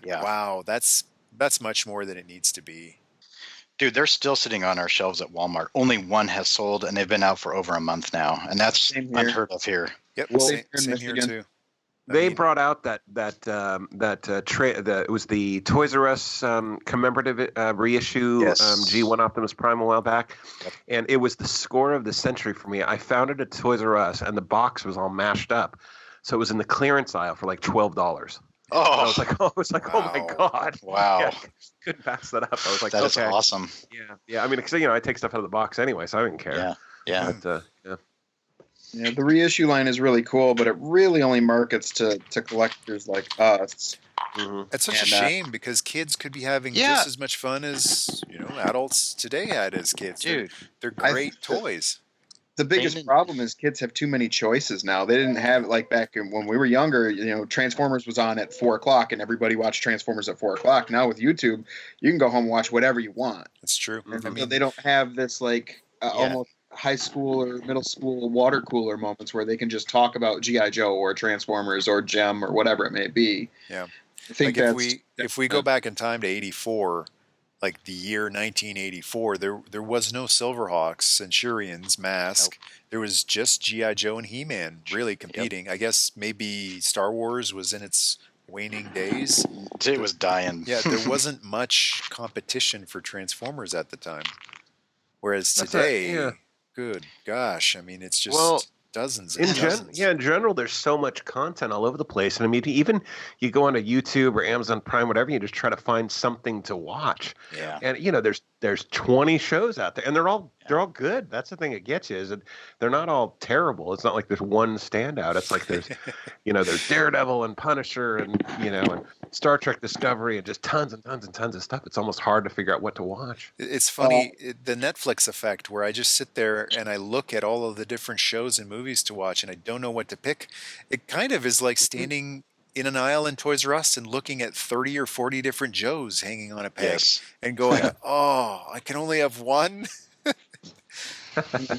wow, that's much more than it needs to be. Dude, they're still sitting on our shelves at Walmart. Only one has sold, and they've been out for over a month now, and that's unheard of here. Yep, same here too. They brought out it was the Toys R Us commemorative reissue G1 Optimus Prime a while back, and it was the score of the century for me. I found it at Toys R Us, and the box was all mashed up, so it was in the clearance aisle for like $12. Oh, I was like, oh my god! Wow, yeah, couldn't pass that up. I was like, that is awesome. Yeah. I mean, because I take stuff out of the box anyway, so I didn't care. Yeah. But, Yeah, the reissue line is really cool, but it really only markets to collectors like us. Mm-hmm. It's such a shame because kids could be having just as much fun as adults today had as kids. Dude, they're great toys. The biggest problem is kids have too many choices now. They didn't have, like, back when we were younger, Transformers was on at 4 o'clock and everybody watched Transformers at 4 o'clock. Now with YouTube, you can go home and watch whatever you want. That's true. And so they don't have this almost high school or middle school water cooler moments where they can just talk about G.I. Joe or Transformers or Gem or whatever it may be. Yeah. I think if we go back in time to 84, like the year 1984, there was no Silverhawks, Centurions, Mask. Nope. There was just G.I. Joe and He-Man really competing. Yep. I guess maybe Star Wars was in its waning days. It was dying. Yeah, there wasn't much competition for Transformers at the time. Whereas today, good gosh, I mean, it's just dozens and dozens. In general, there's so much content all over the place. And I mean, even you go onto YouTube or Amazon Prime, whatever, you just try to find something to watch. Yeah. And, there's 20 shows out there, and they're all good. That's the thing that gets you, is that they're not all terrible. It's not like there's one standout. It's like there's, there's Daredevil and Punisher and, and Star Trek Discovery and just tons and tons and tons of stuff. It's almost hard to figure out what to watch. It's funny, the Netflix effect, where I just sit there and I look at all of the different shows and movies to watch and I don't know what to pick. It kind of is like standing in an aisle in Toys R Us and looking at 30 or 40 different Joes hanging on a peg and going, oh, I can only have one.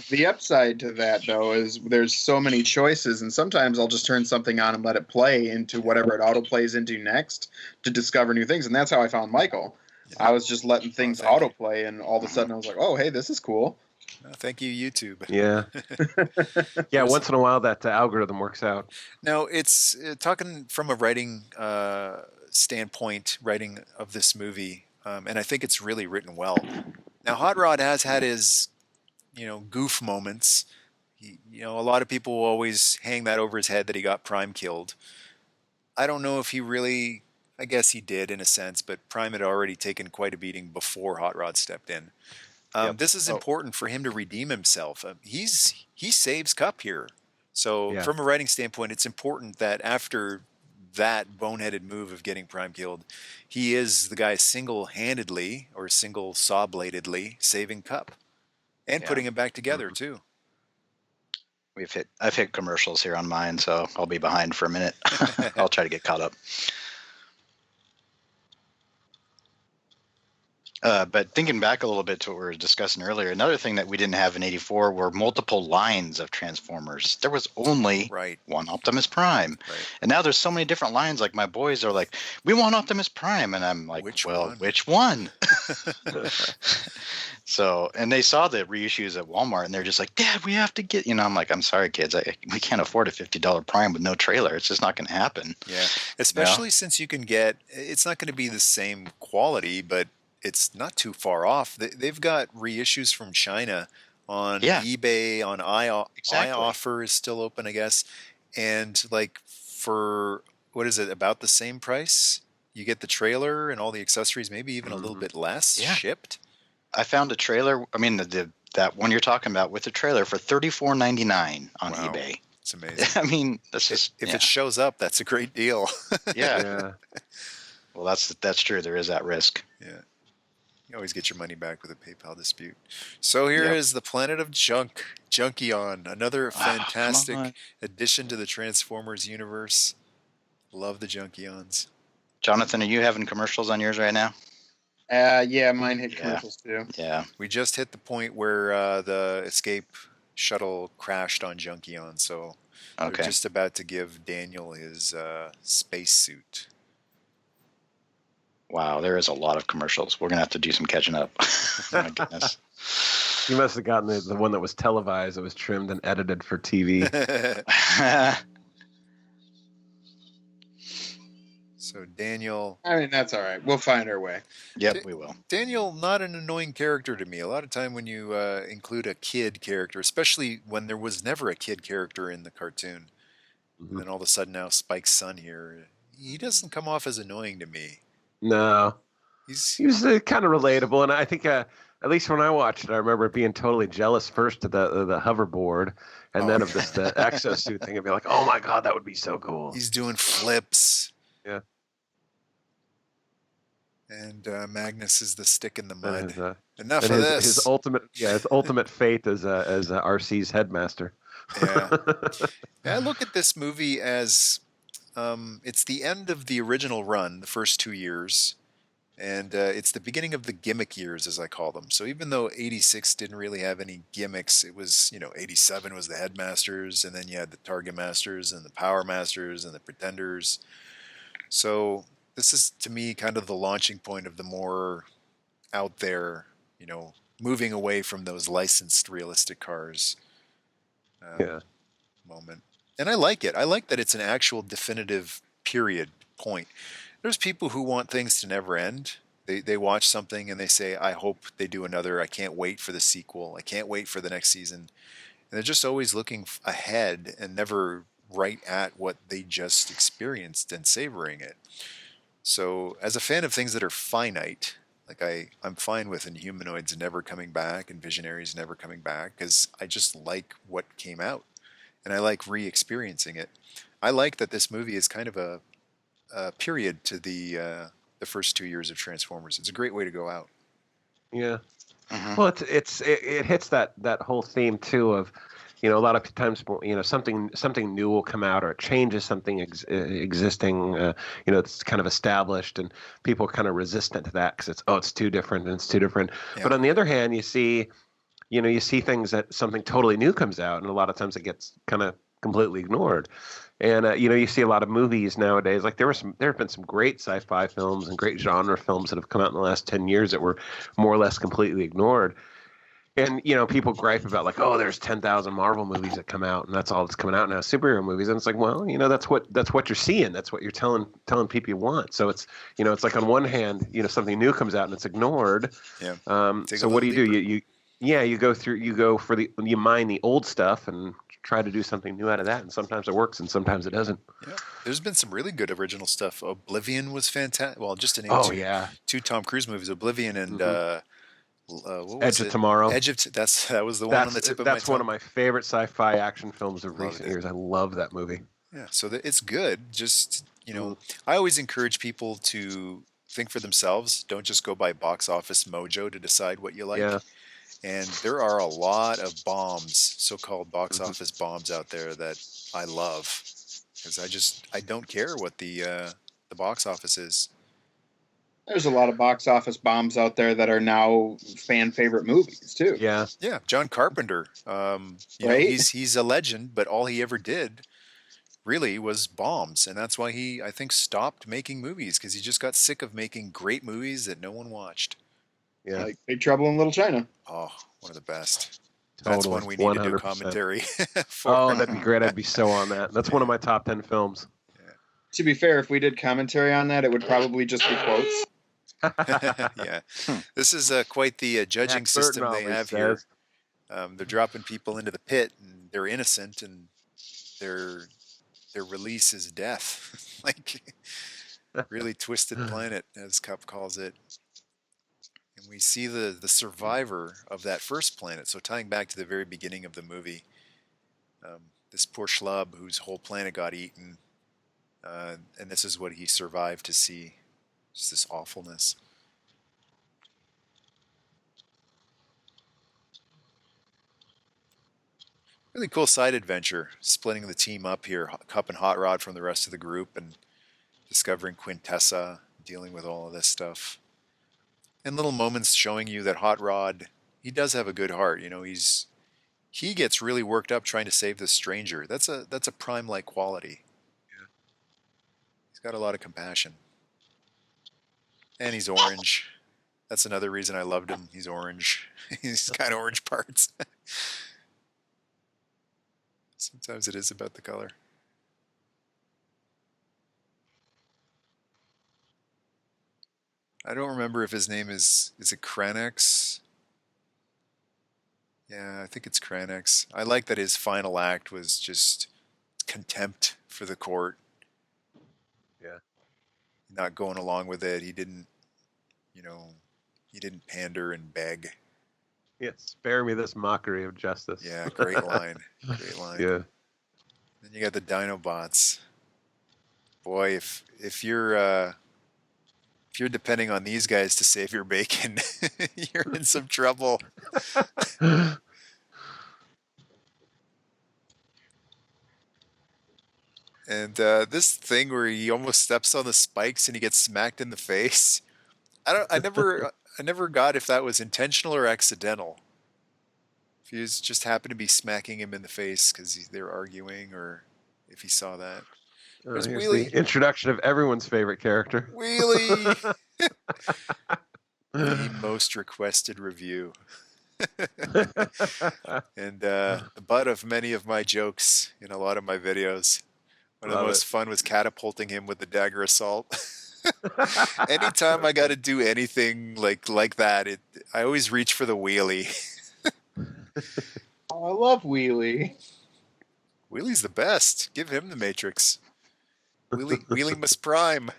The upside to that, though, is there's so many choices, and sometimes I'll just turn something on and let it play into whatever it autoplays into next to discover new things, and that's how I found Michael. Yeah. I was just letting things autoplay, and all of a sudden I was like, oh, hey, this is cool. Thank you, YouTube. Yeah. Yeah, once in a while that algorithm works out. Now, it's talking from a writing standpoint, writing of this movie, and I think it's really written well. Now, Hot Rod has had his goof moments. A lot of people will always hang that over his head that he got Prime killed. I don't know if he really, I guess he did in a sense, but Prime had already taken quite a beating before Hot Rod stepped in. This is important for him to redeem himself. He saves Cup here. So from a writing standpoint, it's important that after that boneheaded move of getting Prime killed, he is the guy single-handedly or single saw-bladedly saving Cup. And putting it back together too. I've hit commercials here on mine, so I'll be behind for a minute. I'll try to get caught up. But thinking back a little bit to what we were discussing earlier, another thing that we didn't have in '84 were multiple lines of Transformers. There was only one Optimus Prime. Right. And now there's so many different lines. Like, my boys are like, we want Optimus Prime. And I'm like, which one? So, and they saw the reissues at Walmart, and they're just like, Dad, we have to get, I'm like, I'm sorry, kids. We can't afford a $50 Prime with no trailer. It's just not going to happen. Yeah, especially since you can get, it's not going to be the same quality, but it's not too far off. They've got reissues from China on eBay, on iOffer is still open, I guess. And like for, what is it, about the same price? You get the trailer and all the accessories, maybe even a little bit less shipped. I found a trailer. I mean, that one you're talking about with the trailer for $34.99 on eBay. It's amazing. I mean, that's just if it shows up, that's a great deal. Yeah. Well, that's true. There is that risk. Yeah. You always get your money back with a PayPal dispute. So here is the Planet of Junk, Junkion, another fantastic addition to the Transformers universe. Love the Junkions. Jonathan, are you having commercials on yours right now? Yeah, mine hit commercials too. Yeah. We just hit the point where the escape shuttle crashed on Junkion, so they're just about to give Daniel his spacesuit. Wow, there is a lot of commercials. We're going to have to do some catching up. Oh, my goodness. You must have gotten the one that was televised, that was trimmed and edited for TV. So Daniel. I mean, that's all right. We'll find our way. Yep, we will. Daniel, not an annoying character to me. A lot of time when you include a kid character, especially when there was never a kid character in the cartoon, and then all of a sudden now Spike's son here, he doesn't come off as annoying to me. No. He was kind of relatable, and I think at least when I watched it, I remember being totally jealous first of the hoverboard, and then of the exosuit thing, and be like, "Oh my god, that would be so cool." He's doing flips. Yeah. And Magnus is the stick in the mud. And Enough of this. His ultimate fate as RC's headmaster. Yeah. I look at this movie as it's the end of the original run, the first 2 years. And it's the beginning of the gimmick years, as I call them. So even though 86 didn't really have any gimmicks, it was, 87 was the Headmasters, and then you had the Target Masters, and the Power Masters, and the Pretenders. So this is, to me, kind of the launching point of the more out there, moving away from those licensed realistic cars moment. And I like it. I like that it's an actual definitive period point. There's people who want things to never end. They watch something and they say, I hope they do another. I can't wait for the sequel. I can't wait for the next season. And they're just always looking ahead and never right at what they just experienced and savoring it. So as a fan of things that are finite, like I'm fine with Inhumanoids never coming back and Visionaries never coming back, because I just like what came out. And I like re-experiencing it. I like that this movie is kind of a period to the first 2 years of Transformers. It's a great way to go out. Yeah. Well, it hits that whole theme too of, a lot of times, something new will come out, or it changes something existing, it's kind of established, and people are kind of resistant to that because it's too different and it's too different. Yeah. But on the other hand, you see things that something totally new comes out, and a lot of times it gets kind of completely ignored. And you see a lot of movies nowadays. Like there have been some great sci-fi films and great genre films that have come out in the last 10 years that were more or less completely ignored. And people gripe about like, oh, there's 10,000 Marvel movies that come out, and that's all that's coming out now, superhero movies. And it's like, well, that's what you're seeing. That's what you're telling people you want. So it's it's like on one hand, something new comes out and it's ignored. Yeah. So what do? You mine the old stuff and try to do something new out of that, and sometimes it works and sometimes it doesn't. Yeah, there's been some really good original stuff. Oblivion was fantastic. Well, just to name two Tom Cruise movies, Oblivion and what was Edge of Tomorrow. That was the one on the tip of my tongue. That's one of my favorite sci-fi action films of recent years. I love that movie. Yeah, so it's good. Just I always encourage people to think for themselves. Don't just go by box office mojo to decide what you like. Yeah. And there are a lot of bombs, so-called box office bombs out there that I love, because I don't care what the box office is. There's a lot of box office bombs out there that are now fan favorite movies too. Yeah. John Carpenter, right? He's a legend, but all he ever did really was bombs, and that's why he, I think, stopped making movies, because he just got sick of making great movies that no one watched. Yeah, like Big Trouble in Little China. Oh, one of the best. Totally. That's one we need 100%. To do commentary for. Oh, that'd be great. I'd be so on that. That's one of my top 10 films. Yeah. To be fair, if we did commentary on that, it would probably just be quotes. Yeah. This is quite the judging system they have here. They're dropping people into the pit, and they're innocent, and their release is death. Like, really twisted planet, as Cup calls it. And we see the survivor of that first planet. So tying back to the very beginning of the movie, this poor schlub whose whole planet got eaten, and this is what he survived to see. Just this awfulness. Really cool side adventure, splitting the team up here, Cup and Hot Rod from the rest of the group, and discovering Quintessa, dealing with all of this stuff. And little moments showing you that Hot Rod, he does have a good heart. He gets really worked up trying to save this stranger. That's a Prime-like quality. Yeah. He's got a lot of compassion. And he's orange. That's another reason I loved him. He's orange. He's got orange parts. Sometimes it is about the color. I don't remember if his name is it Kranex? Yeah, I think it's Kranex. I like that his final act was just contempt for the court. Yeah. Not going along with it. He didn't, he didn't pander and beg. Yeah, spare me this mockery of justice. Yeah, great line. Great line. Yeah. Then you got the Dinobots. Boy, if you're depending on these guys to save your bacon, you're in some trouble. And this thing where he almost steps on the spikes and he gets smacked in the face. I never got if that was intentional or accidental. If he was just happened to be smacking him in the face because they're arguing, or if he saw that. Here's Wheelie. the introduction of everyone's favorite character. Wheelie! The most requested review. And the butt of many of my jokes in a lot of my videos. One of the most fun was catapulting him with the dagger assault. Anytime I got to do anything like that, I always reach for the wheelie. Oh, I love Wheelie. Wheelie's the best. Give him the Matrix. Optimus Prime.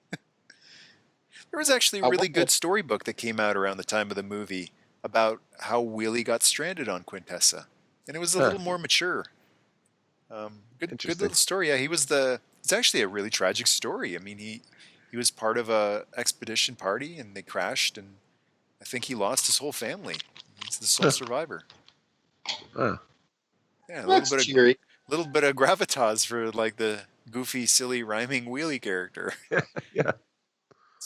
There was actually a really good storybook that came out around the time of the movie about how Wheelie got stranded on Quintessa, and it was a little more mature. Good little story. Yeah, it's actually a really tragic story. I mean, he was part of a expedition party, and they crashed, and I think he lost his whole family. He's the sole survivor. Oh. Yeah, a That's cheery. little bit of gravitas for like the goofy, silly, rhyming wheelie character. Yeah.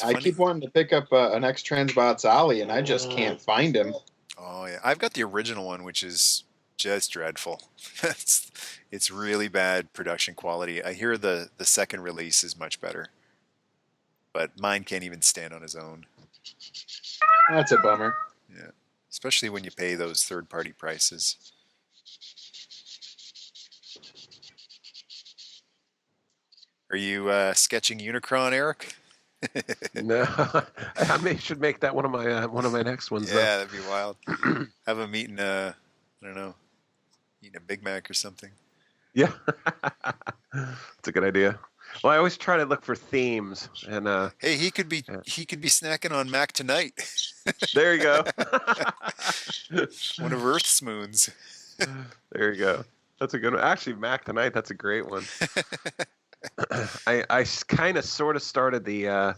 I keep wanting to pick up an X-Transbots Ollie, and I just can't find him. Oh yeah, I've got the original one, which is just dreadful. It's really bad production quality. I hear the second release is much better, but mine can't even stand on his own. That's a bummer. Yeah, especially when you pay those third-party prices. Are you sketching Unicron, Eric? No, I should make that one of my next ones. Yeah, that'd be wild. Have him eating I don't know, eating a Big Mac or something. Yeah, it's a good idea. Well, I always try to look for themes, and hey, he could be snacking on Mac tonight. There you go. One of Earth's moons. There you go. That's a good one. Actually, Mac tonight. That's a great one. I kind of sort of started the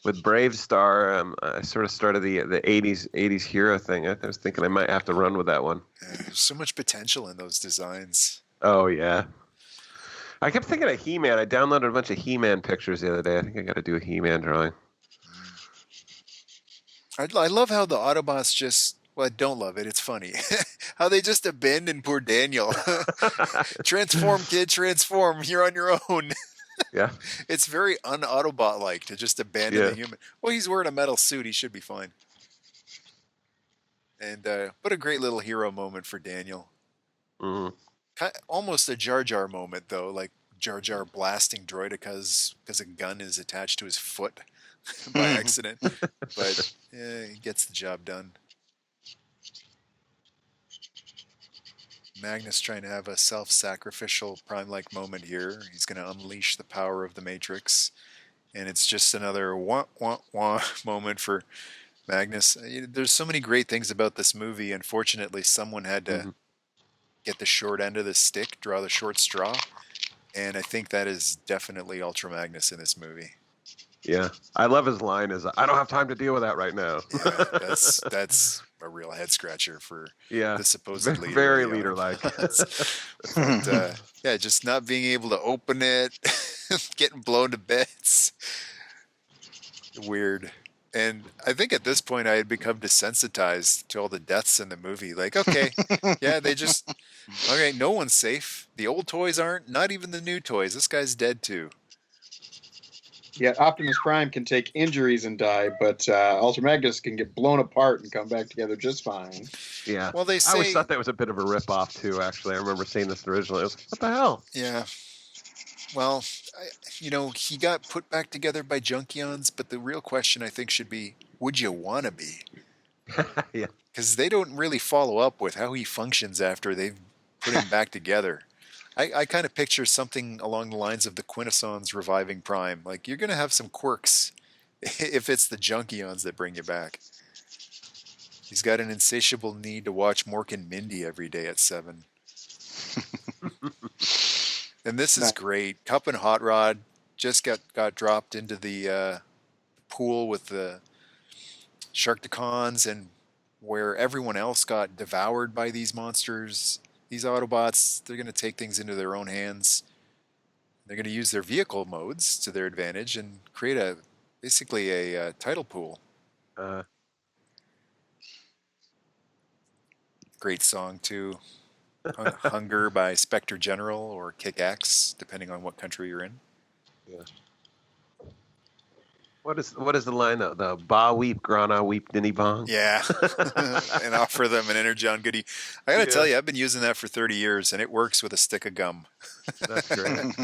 with Brave Star. I sort of started the 80s hero thing. I was thinking I might have to run with that one. There's so much potential in those designs. Oh yeah. I kept thinking of He-Man. I downloaded a bunch of He-Man pictures the other day. I think I got to do a He-Man drawing. I love how the Autobots just. Well, I don't love it. It's funny how they just abandon poor Daniel. Transform, kid, transform. You're on your own. Yeah. It's very un-Autobot-like to just abandon the human. Well, he's wearing a metal suit. He should be fine. And what a great little hero moment for Daniel. Mm-hmm. Almost a Jar Jar moment, though, like Jar Jar blasting Droideka because a gun is attached to his foot by accident. But he gets the job done. Magnus trying to have a self-sacrificial Prime-like moment here. He's going to unleash the power of the Matrix. And it's just another wah-wah-wah moment for Magnus. There's so many great things about this movie. Unfortunately, someone had to get the short end of the stick, draw the short straw. And I think that is definitely Ultra Magnus in this movie. Yeah. I love his line is, I don't have time to deal with that right now. Yeah, that's a real head scratcher for the supposed leader. Very leader-like. But, just not being able to open it, getting blown to bits. Weird. And I think at this point I had become desensitized to all the deaths in the movie. Like, okay, no one's safe. The old toys aren't, not even the new toys. This guy's dead too. Yeah, Optimus Prime can take injuries and die, but Ultra Magnus can get blown apart and come back together just fine. Yeah. Well, they say, I always thought that was a bit of a rip-off, too, actually. I remember seeing this originally. I was like, what the hell? Yeah. Well, he got put back together by Junkions, but the real question I think should be, would you want to be? Yeah. Because they don't really follow up with how he functions after they've put him back together. I kind of picture something along the lines of the Quintessons reviving Prime. Like, you're going to have some quirks if it's the Junkions that bring you back. He's got an insatiable need to watch Mork and Mindy every day at 7. And this is great. Cup and Hot Rod just got dropped into the pool with the Sharkticons, and where everyone else got devoured by these monsters, these Autobots, they're going to take things into their own hands. They're going to use their vehicle modes to their advantage and create basically a title pool. Great song too. Hunger by Spectre General or Kick-Axe, depending on what country you're in. Yeah. What is the line though? The ba weep grana weep dinny bong. Yeah, and offer them an Energon goodie. I gotta tell you, I've been using that for 30 years, and it works with a stick of gum. That's great.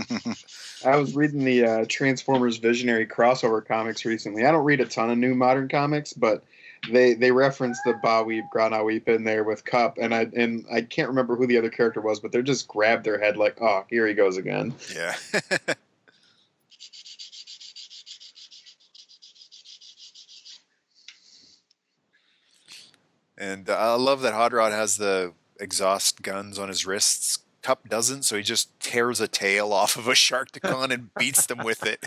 I was reading the Transformers Visionary crossover comics recently. I don't read a ton of new modern comics, but they reference the ba weep grana weep in there with Cup, and I can't remember who the other character was, but they're just grabbed their head like, oh, here he goes again. Yeah. And I love that Hot Rod has the exhaust guns on his wrists. Cup doesn't, so he just tears a tail off of a Sharkticon and beats them with it.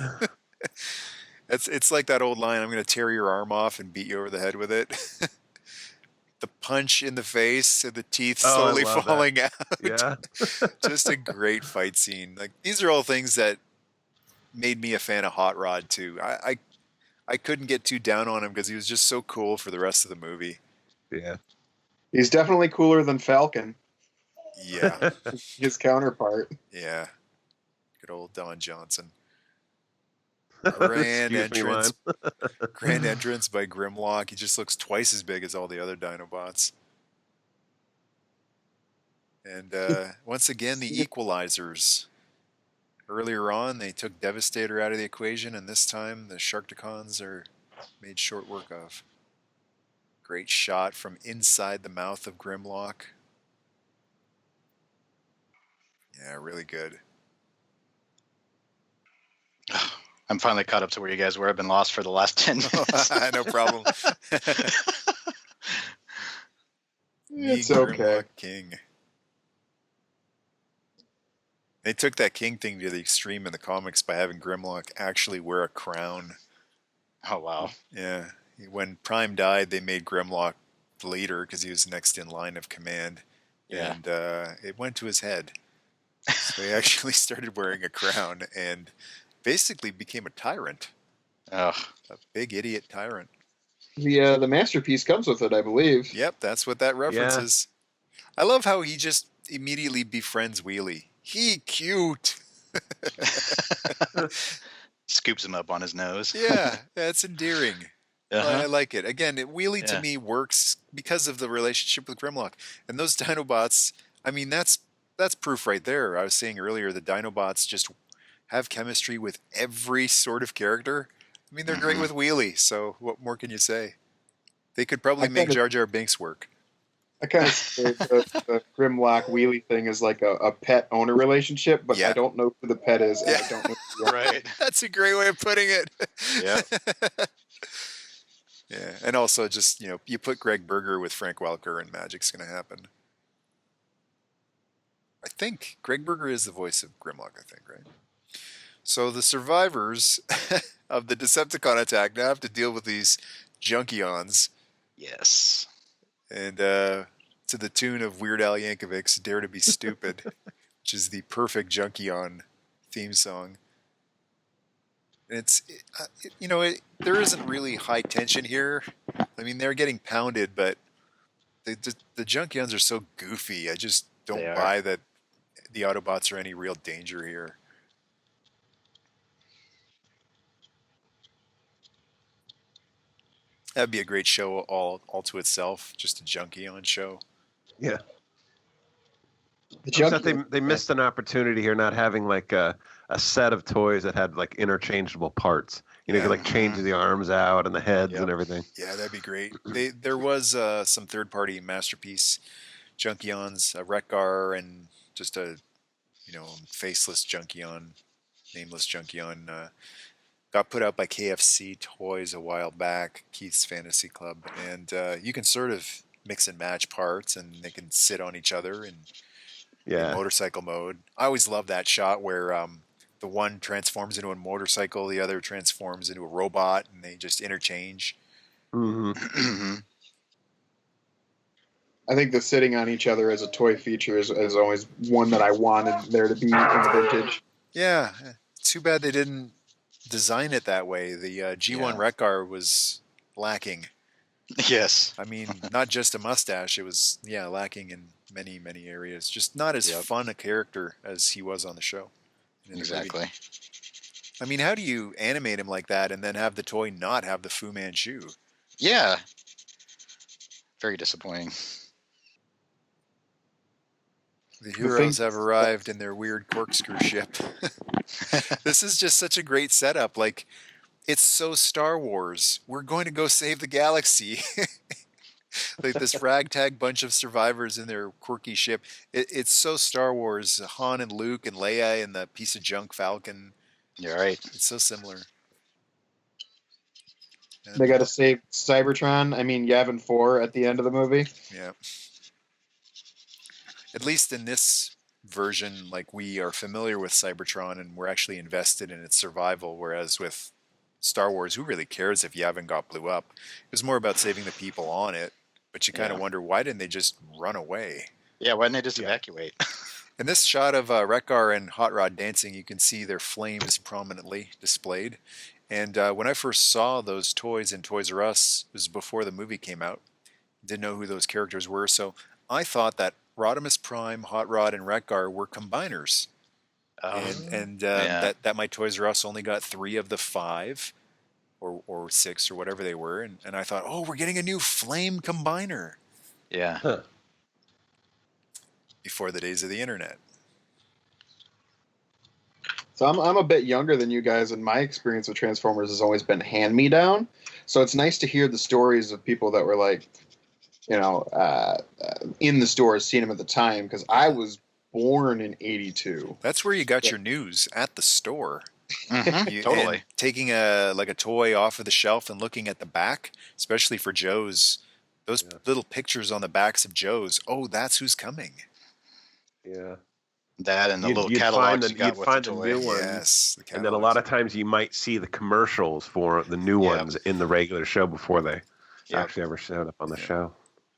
It's like that old line, I'm going to tear your arm off and beat you over the head with it. The punch in the face and the teeth slowly falling out. Yeah. Just a great fight scene. Like, these are all things that made me a fan of Hot Rod too. I couldn't get too down on him because he was just so cool for the rest of the movie. Yeah. He's definitely cooler than Falcon. Yeah. His counterpart. Yeah. Good old Don Johnson. Grand entrance. Grand entrance by Grimlock. He just looks twice as big as all the other Dinobots. And once again, the equalizers. Earlier on, they took Devastator out of the equation, and this time the Sharkticons are made short work of. Great shot from inside the mouth of Grimlock. Yeah, really good. I'm finally caught up to where you guys were. I've been lost for the last 10 minutes. No problem. It's okay. King. They took that king thing to the extreme in the comics by having Grimlock actually wear a crown. Oh, wow. Yeah. When Prime died, they made Grimlock the leader because he was next in line of command. Yeah. And it went to his head. So he actually started wearing a crown and basically became a tyrant. Oh. A big idiot tyrant. The masterpiece comes with it, I believe. Yep, that's what that reference is. I love how he just immediately befriends Wheelie. He cute. Scoops him up on his nose. Yeah, that's endearing. Uh-huh. I like it. Again, Wheelie to me works because of the relationship with Grimlock. And those Dinobots, I mean, that's proof right there. I was saying earlier, the Dinobots just have chemistry with every sort of character. I mean, they're great with Wheelie, so what more can you say? They could probably make Jar Jar Binks work. I kind of say the Grimlock Wheelie thing is like a pet-owner relationship, but I don't know who the pet is, and I don't know who the Right. That's a great way of putting it. Yeah. Yeah, and also just, you put Greg Berger with Frank Welker and magic's going to happen. I think Greg Berger is the voice of Grimlock, I think, right? So the survivors of the Decepticon attack now have to deal with these Junkions. Yes. And to the tune of Weird Al Yankovic's Dare to Be Stupid, which is the perfect Junkion theme song. And there isn't really high tension here. I mean, they're getting pounded, but the Junkions are so goofy. I just don't buy that the Autobots are any real danger here. That'd be a great show all to itself, just a Junkion show. Yeah. The Except they missed an opportunity here, not having like a set of toys that had like interchangeable parts. You know, you could like change the arms out and the heads and everything. Yeah, that'd be great. There was some third-party masterpiece Junkions, a Wreck-Gar, and just a faceless Junkion, nameless Junkion. Got put out by KFC Toys a while back, Keith's Fantasy Club, and you can sort of mix and match parts, and they can sit on each other in motorcycle mode. I always love that shot where the one transforms into a motorcycle, the other transforms into a robot, and they just interchange. Mm-hmm. I think the sitting on each other as a toy feature is always one that I wanted there to be in the vintage. Yeah, too bad they didn't design it that way. The G1 Wreck-Gar was lacking. Yes. I mean, not just a mustache. It was, lacking in many, many areas. Just not as fun a character as he was on the show. Exactly. I mean, how do you animate him like that and then have the toy not have the Fu Manchu? Yeah. Very disappointing. The heroes have arrived in their weird corkscrew ship. This is just such a great setup. Like, it's so Star Wars. We're going to go save the galaxy. Like this ragtag bunch of survivors in their quirky ship. It's so Star Wars. Han and Luke and Leia and the piece of junk Falcon. You're right. It's so similar. They got to save Cybertron. I mean, Yavin 4 at the end of the movie. Yeah. At least in this version, like, we are familiar with Cybertron and we're actually invested in its survival, whereas with Star Wars, who really cares if Yavin got blew up? It was more about saving the people on it, but you kind of wonder, why didn't they just run away? Yeah, why didn't they just evacuate? In this shot of Wreck-Gar and Hot Rod dancing, you can see their flames prominently displayed. And when I first saw those toys in Toys R Us, it was before the movie came out. Didn't know who those characters were, so I thought that Rodimus Prime, Hot Rod, and Wreck-Gar were combiners. That my Toys R Us only got 3 of the 5 or 6 or whatever they were. And I thought, we're getting a new flame combiner. Yeah. Huh. Before the days of the internet. So I'm a bit younger than you guys, and my experience with Transformers has always been hand-me-down. So it's nice to hear the stories of people that were like, in the stores, seeing them at the time, because I was born in '82. That's where you got your news, at the store. Mm-hmm. Totally. Taking a toy off of the shelf and looking at the back, especially for Joe's, those little pictures on the backs of Joe's. Oh, that's who's coming. Yeah. That and the little catalogs you'd find the new ones. Yes, and then a lot of times you might see the commercials for the new ones in the regular show before they actually ever showed up on the show.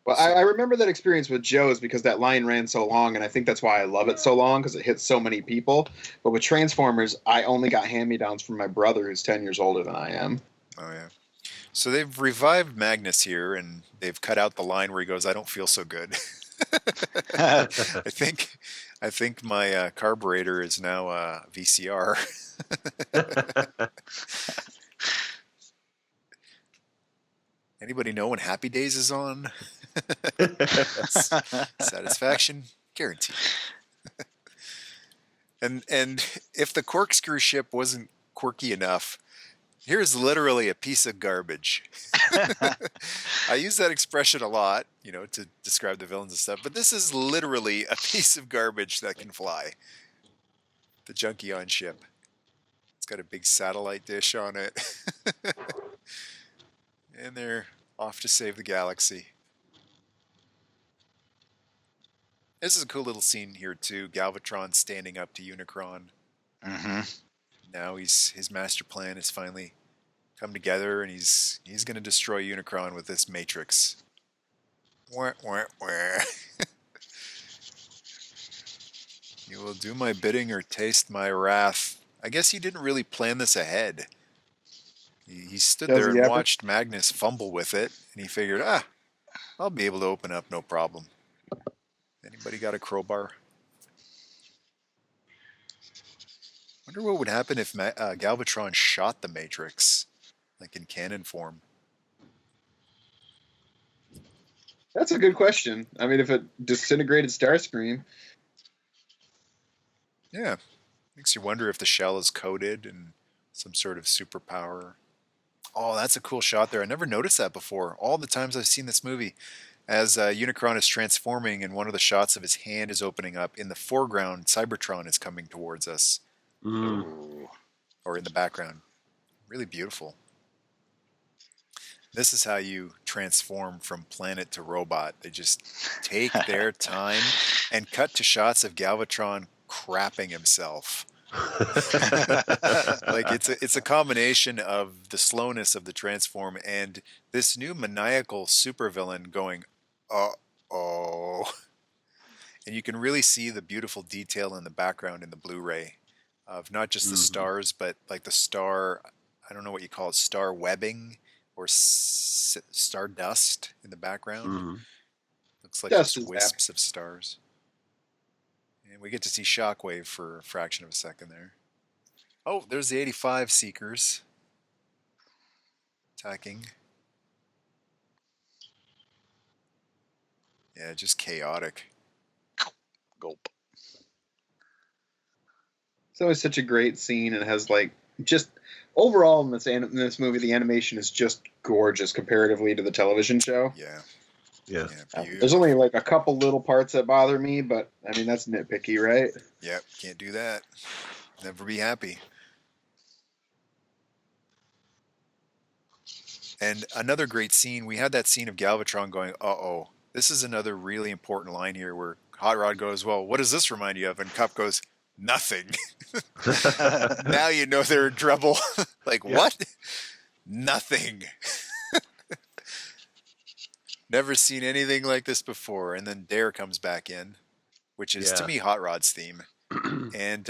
Well, I remember that experience with Joe's because that line ran so long, and I think that's why I love it so long, because it hits so many people. But with Transformers, I only got hand-me-downs from my brother, who's 10 years older than I am. Oh, yeah. So they've revived Magnus here, and they've cut out the line where he goes, "I don't feel so good." I think my carburetor is now VCR. Anybody know when Happy Days is on? Satisfaction guaranteed. And if the corkscrew ship wasn't quirky enough, here's literally a piece of garbage. I use that expression a lot, to describe the villains and stuff, but this is literally a piece of garbage that can fly. The Junkion ship. It's got a big satellite dish on it. And they're off to save the galaxy. This is a cool little scene here too. Galvatron standing up to Unicron. Mm-hmm. Now his master plan has finally come together, and he's going to destroy Unicron with this Matrix. Wah, wah, wah. You will do my bidding or taste my wrath. I guess he didn't really plan this ahead. He stood there and watched Magnus fumble with it, and he figured, I'll be able to open up, no problem. Anybody got a crowbar? Wonder what would happen if Galvatron shot the Matrix, like in cannon form. That's a good question. I mean, if it disintegrated Starscream. Yeah. Makes you wonder if the shell is coated in some sort of superpower. Oh, that's a cool shot there. I never noticed that before. All the times I've seen this movie, as Unicron is transforming and one of the shots of his hand is opening up, in the foreground, Cybertron is coming towards us. Mm. Or in the background. Really beautiful. This is how you transform from planet to robot. They just take their time and cut to shots of Galvatron crapping himself. Like it's a combination of the slowness of the transform and this new maniacal supervillain going, uh-oh. And you can really see the beautiful detail in the background in the Blu-ray of not just the stars, but like the star, I don't know what you call it, star webbing or star dust in the background. Looks like Dust just is wisps of stars. And we get to see Shockwave for a fraction of a second there. Oh, there's the 85 Seekers attacking. Yeah, just chaotic. Gulp. It's always such a great scene and has like just overall in this movie the animation is just gorgeous comparatively to the television show. Yeah. Yeah. There's only like a couple little parts that bother me, but I mean that's nitpicky, right? Yep, can't do that. Never be happy. And another great scene, we had that scene of Galvatron going, uh-oh. This is another really important line here where Hot Rod goes, well, what does this remind you of? And Cup goes, nothing. Now you know they're in trouble. Like, what? Nothing. Never seen anything like this before. And then Dare comes back in, which is, to me, Hot Rod's theme. And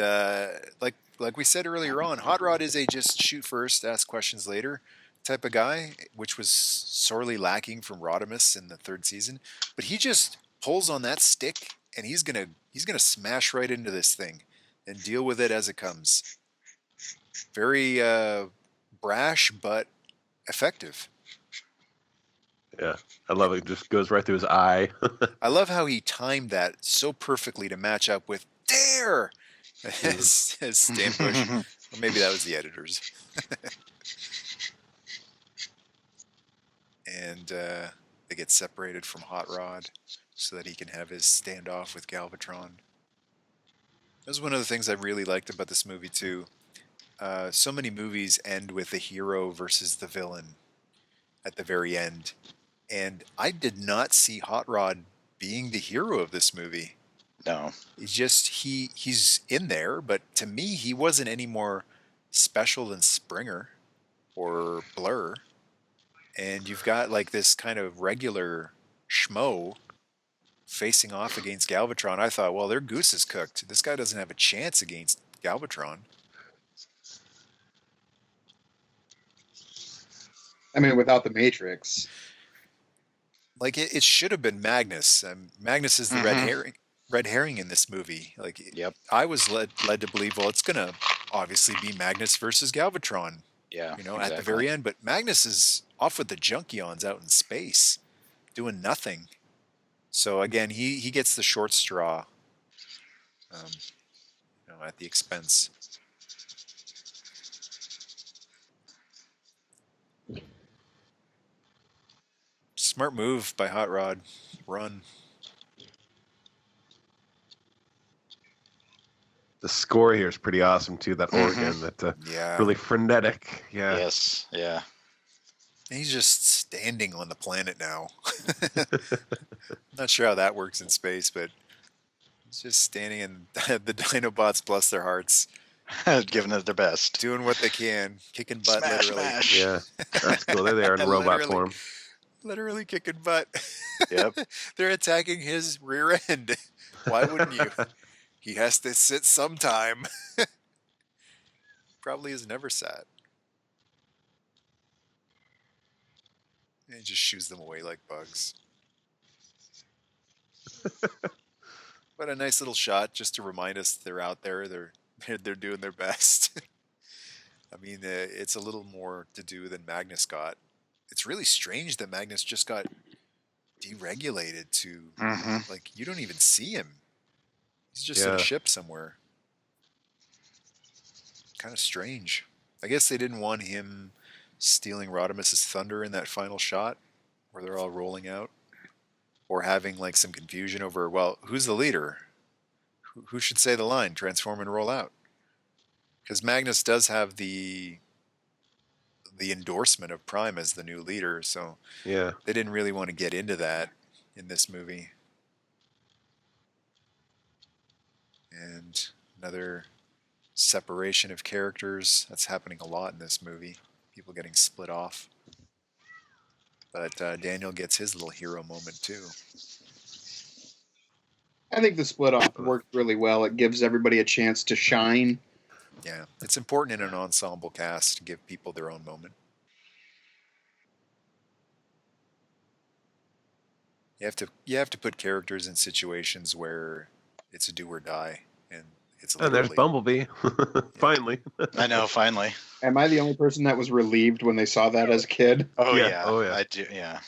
like we said earlier on, Hot Rod is a just shoot first, ask questions later type of guy, which was sorely lacking from Rodimus in the third season. But he just pulls on that stick, and he's gonna smash right into this thing and deal with it as it comes. Very brash, but effective. Yeah, I love it. It just goes right through his eye. I love how he timed that so perfectly to match up with Dare as Stan Bush. Or maybe that was the editors. And they get separated from Hot Rod so that he can have his standoff with Galvatron. That was one of the things I really liked about this movie, too. So many movies end with the hero versus the villain at the very end. And I did not see Hot Rod being the hero of this movie. No. He's in there, but to me, he wasn't any more special than Springer or Blur. And you've got like this kind of regular schmo facing off against Galvatron. I thought, well, their goose is cooked. This guy doesn't have a chance against Galvatron. I mean, without the Matrix. Like it should have been Magnus. Magnus is the red herring in this movie. Like, yep. I was led to believe, well, it's gonna obviously be Magnus versus Galvatron. Yeah, exactly. At the very end. But Magnus is off with the Junkions out in space, doing nothing. So again, he gets the short straw. At the expense. Smart move by Hot Rod. Run. The score here is pretty awesome too. That organ, that really frenetic. Yeah. Yes. Yeah. He's just standing on the planet now. Not sure how that works in space, but he's just standing, and the Dinobots, bless their hearts, giving it their best, doing what they can, kicking butt, smash, literally. Smash. Yeah, that's cool. There they are in robot form. Literally kicking butt. Yep. They're attacking his rear end. Why wouldn't you? He has to sit sometime. Probably has never sat. And he just shoos them away like bugs. But a nice little shot just to remind us they're out there. They're doing their best. I mean, it's a little more to do than Magnus got. It's really strange that Magnus just got deregulated to, like, you don't even see him. He's just in a ship somewhere. kind of strange. I guess they didn't want him stealing Rodimus's thunder in that final shot where they're all rolling out, or having like some confusion over, well, who's the leader? Who should say the line, transform and roll out? Because Magnus does have the endorsement of Prime as the new leader, so Yeah. they didn't really want to get into that in this movie. And another separation of characters. That's happening a lot in this movie. People getting split off. But Daniel gets his little hero moment too. I think the split off worked really well. It gives everybody a chance to shine. Yeah, it's important in an ensemble cast to give people their own moment. You have to put characters in situations where it's a do or die, and it's And there's Bumblebee. Finally. I know, finally. Am I the only person that was relieved when they saw that as a kid? Oh Yeah. yeah. Oh, yeah. I do. Yeah.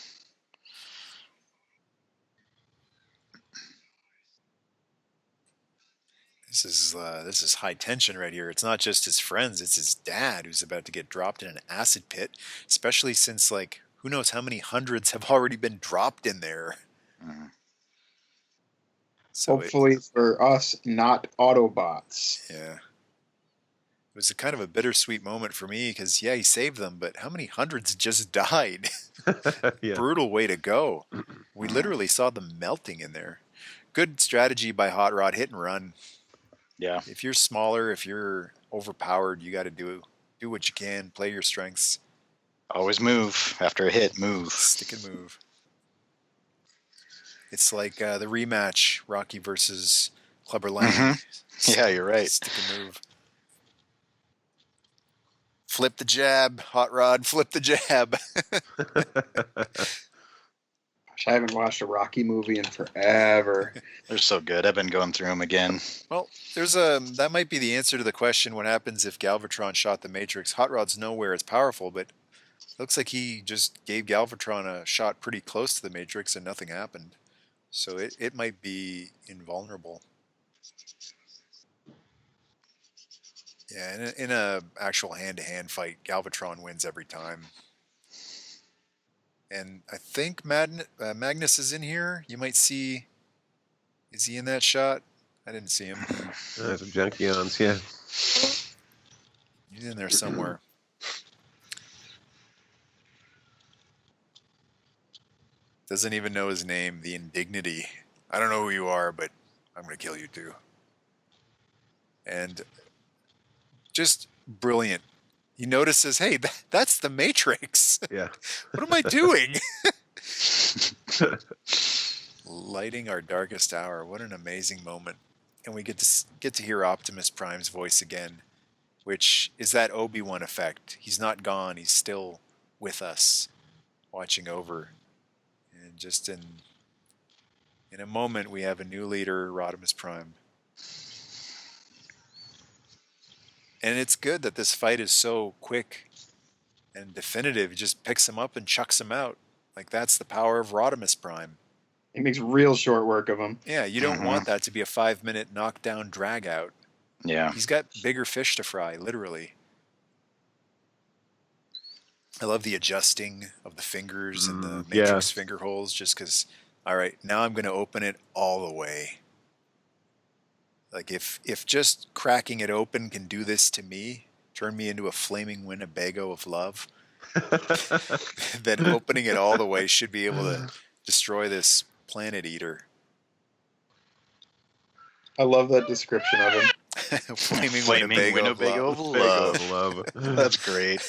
This is high tension right here. It's not just his friends; it's his dad who's about to get dropped in an acid pit. Especially since, like, who knows how many hundreds have already been dropped in there. Mhm. So Hopefully for us, not Autobots. yeah, it was a kind of a bittersweet moment for me because he saved them, but how many hundreds just died? Yeah. Brutal way to go. We literally saw them melting in there. Good strategy by Hot Rod, hit and run. Yeah. If you're smaller, if you're overpowered, you got to do what you can, play your strengths, Always move after a hit. Move. stick and move. It's like the rematch, Rocky versus Clubber Lang. Mhm. Yeah, you're right. Stick and move. Flip the jab, Hot Rod, flip the jab. Gosh, I haven't watched a Rocky movie in forever. They're so good. I've been going through them again. Well, that might be the answer to the question, what happens if Galvatron shot the Matrix? Hot Rod's nowhere as powerful, but it looks like he just gave Galvatron a shot pretty close to the Matrix and nothing happened. So it might be invulnerable. Yeah, in a actual hand-to-hand fight, Galvatron wins every time. And I think Magnus is in here. You might see... Is he in that shot? I didn't see him. There's Junkions, yeah. He's in there somewhere. Doesn't even know his name. The indignity. I don't know who you are, but I'm going to kill you too. And just brilliant. He notices, hey, that's the Matrix. Yeah. What am I doing? Lighting our darkest hour. What an amazing moment. And we get to hear Optimus Prime's voice again, which is that Obi-Wan effect. He's not gone. He's still with us, watching over. And just in a moment, we have a new leader, Rodimus Prime. And it's good that this fight is so quick and definitive. He just picks him up and chucks him out. Like, that's the power of Rodimus Prime. He makes real short work of him. Yeah, you don't want that to be a 5-minute knockdown drag out. Yeah. He's got bigger fish to fry, literally. I love the adjusting of the fingers and the Matrix finger holes, just because, all right, now I'm going to open it all the way. Like, if just cracking it open can do this to me, turn me into a flaming Winnebago of love, then opening it all the way should be able to destroy this planet eater. I love that description of him. Flaming Winnebago of love. That's great.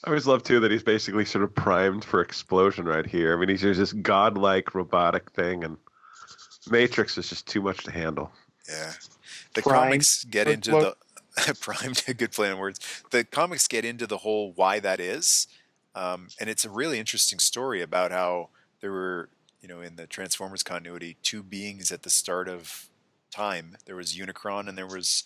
I always love, too, that he's basically sort of primed for explosion right here. I mean, he's just this godlike robotic thing, and Matrix is just too much to handle. Yeah. The Prime. comics get into the... Primed, good play on words. The comics get into the whole why that is. And it's a really interesting story about how there were, in the Transformers continuity, two beings at the start of time. There was Unicron and there was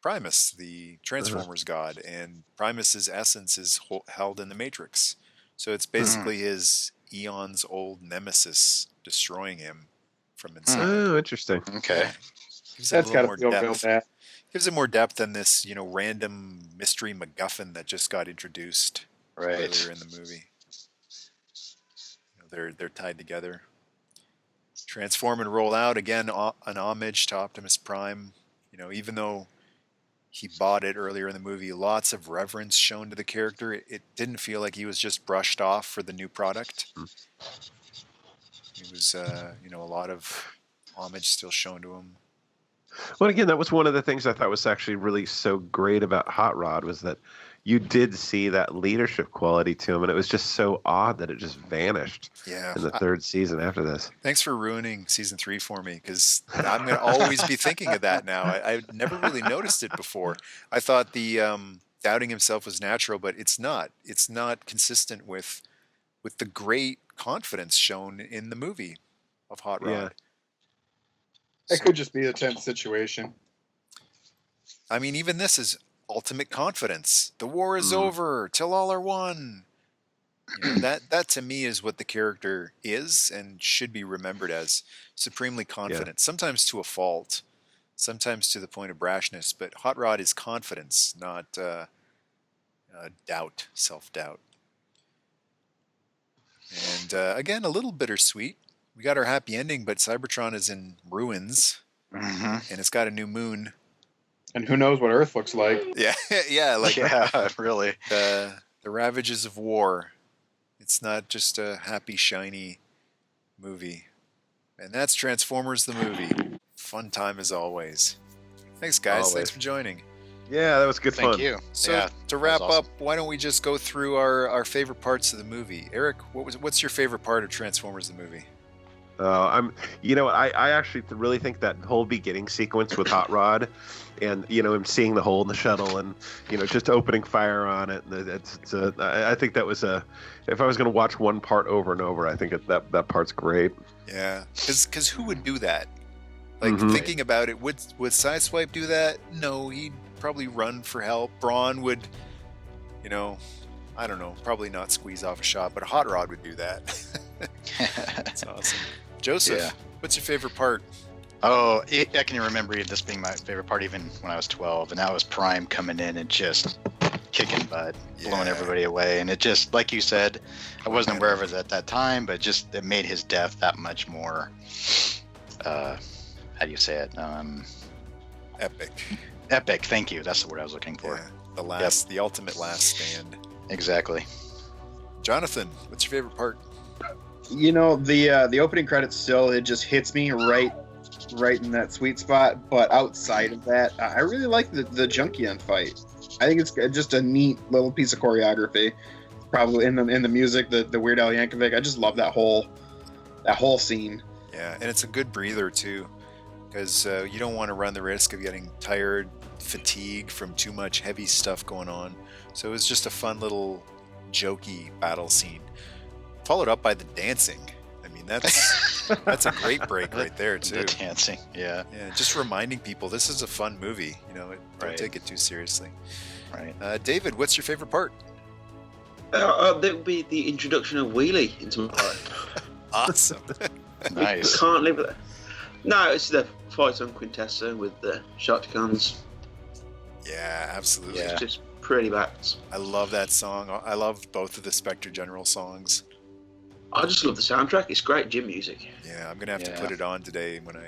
Primus, the Transformers god. And Primus's essence is held in the Matrix. So it's basically his eons old nemesis destroying him from inside. Oh, interesting. Okay. Gives it a That's little got more to feel real depth. bad. Gives it more depth than this, random mystery MacGuffin that just got introduced earlier in the movie. They're tied together. Transform and roll out, again, an homage to Optimus Prime. Even though he bought it earlier in the movie, lots of reverence shown to the character. It didn't feel like he was just brushed off for the new product. It was, a lot of homage still shown to him. Well, again, that was one of the things I thought was actually really so great about Hot Rod, was that you did see that leadership quality to him, and it was just so odd that it just vanished in the third season after this. Thanks for ruining season 3 for me, because I'm going to always be thinking of that now. I never really noticed it before. I thought the doubting himself was natural, but it's not. It's not consistent with the great confidence shown in the movie of Hot Rod. Yeah. It could just be a tense situation. I mean, even this is ultimate confidence. The war is over till all are one. That to me is what the character is and should be remembered as: supremely confident. Yeah. Sometimes to a fault, sometimes to the point of brashness. But Hot Rod is confidence, not doubt, self-doubt. And again, a little bittersweet. We got our happy ending, but Cybertron is in ruins, and it's got a new moon. And who knows what Earth looks like? Yeah, really. The ravages of war. It's not just a happy, shiny movie. And that's Transformers the movie. Fun time as always. Thanks, guys. Always. Thanks for joining. Yeah, that was good fun. Thank you. So to wrap up, why don't we just go through our favorite parts of the movie? Eric, what's your favorite part of Transformers the movie? I actually really think that whole beginning sequence with Hot Rod, and him seeing the hole in the shuttle, and just opening fire on it. I think that was if I was going to watch one part over and over, I think that part's great. Yeah, because who would do that? Like thinking about it, would Sideswipe do that? No, he'd probably run for help. Brawn would, I don't know, probably not squeeze off a shot, but a Hot Rod would do that. That's awesome. Joseph, what's your favorite part? Oh, I can remember this being my favorite part even when I was 12, and that was Prime coming in and just kicking butt, blowing everybody away. And it just, like you said, I wasn't aware of it at that time, but just it made his death that much more, how do you say it? Epic. Epic, thank you. That's the word I was looking for. Yeah, the ultimate last stand. Exactly. Jonathan, what's your favorite part? The opening credits still, it just hits me right in that sweet spot. But outside of that, I really like the Junkion fight. I think it's just a neat little piece of choreography. Probably in the music, the Weird Al Yankovic. I just love that whole scene. Yeah, and it's a good breather too, because you don't want to run the risk of getting tired, fatigue from too much heavy stuff going on. So it was just a fun little jokey battle scene, followed up by the dancing. I mean, that's a great break right there too. The dancing, yeah. Just reminding people this is a fun movie. Don't take it too seriously. Right. David, what's your favorite part? That would be the introduction of Wheelie into my life. Awesome. Nice. Can't live with that. No, it's the fight on Quintessa with the Shotguns. Yeah, absolutely. It's just pretty bats. I love that song. I love both of the Spectre General songs. I just love the soundtrack. It's great gym music. Yeah, I'm gonna have to put it on today when I,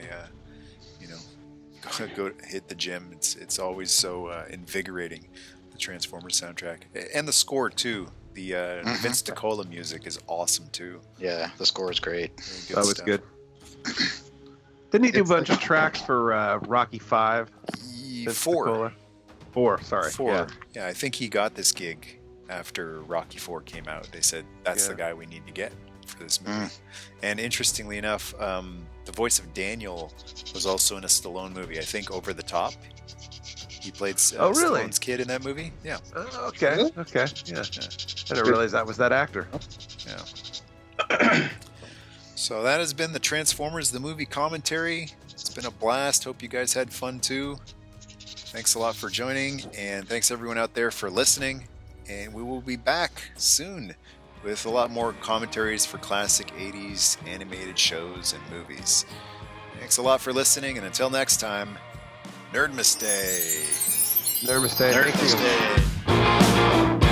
go hit the gym. It's always so invigorating. The Transformers soundtrack and the score too. The Vince DiCola music is awesome too. Yeah, the score is great. That was good. Didn't he do a bunch of tracks for Rocky 5? 4. 4, sorry. 4. Yeah, I think he got this gig after Rocky 4 came out. They said, that's the guy we need to get for this movie. And interestingly enough, the voice of Daniel was also in a Stallone movie, I think Over the Top. He played really? Stallone's kid in that movie. Yeah. Oh, okay. Yeah. I didn't realize that was that actor. Yeah. So that has been the Transformers the movie commentary. It's been a blast. Hope you guys had fun too. Thanks a lot for joining, and thanks everyone out there for listening. And we will be back soon with a lot more commentaries for classic 80s animated shows and movies. Thanks a lot for listening, and until next time, Nerdmas Day. Nerdmas Day. Nerdmas Day.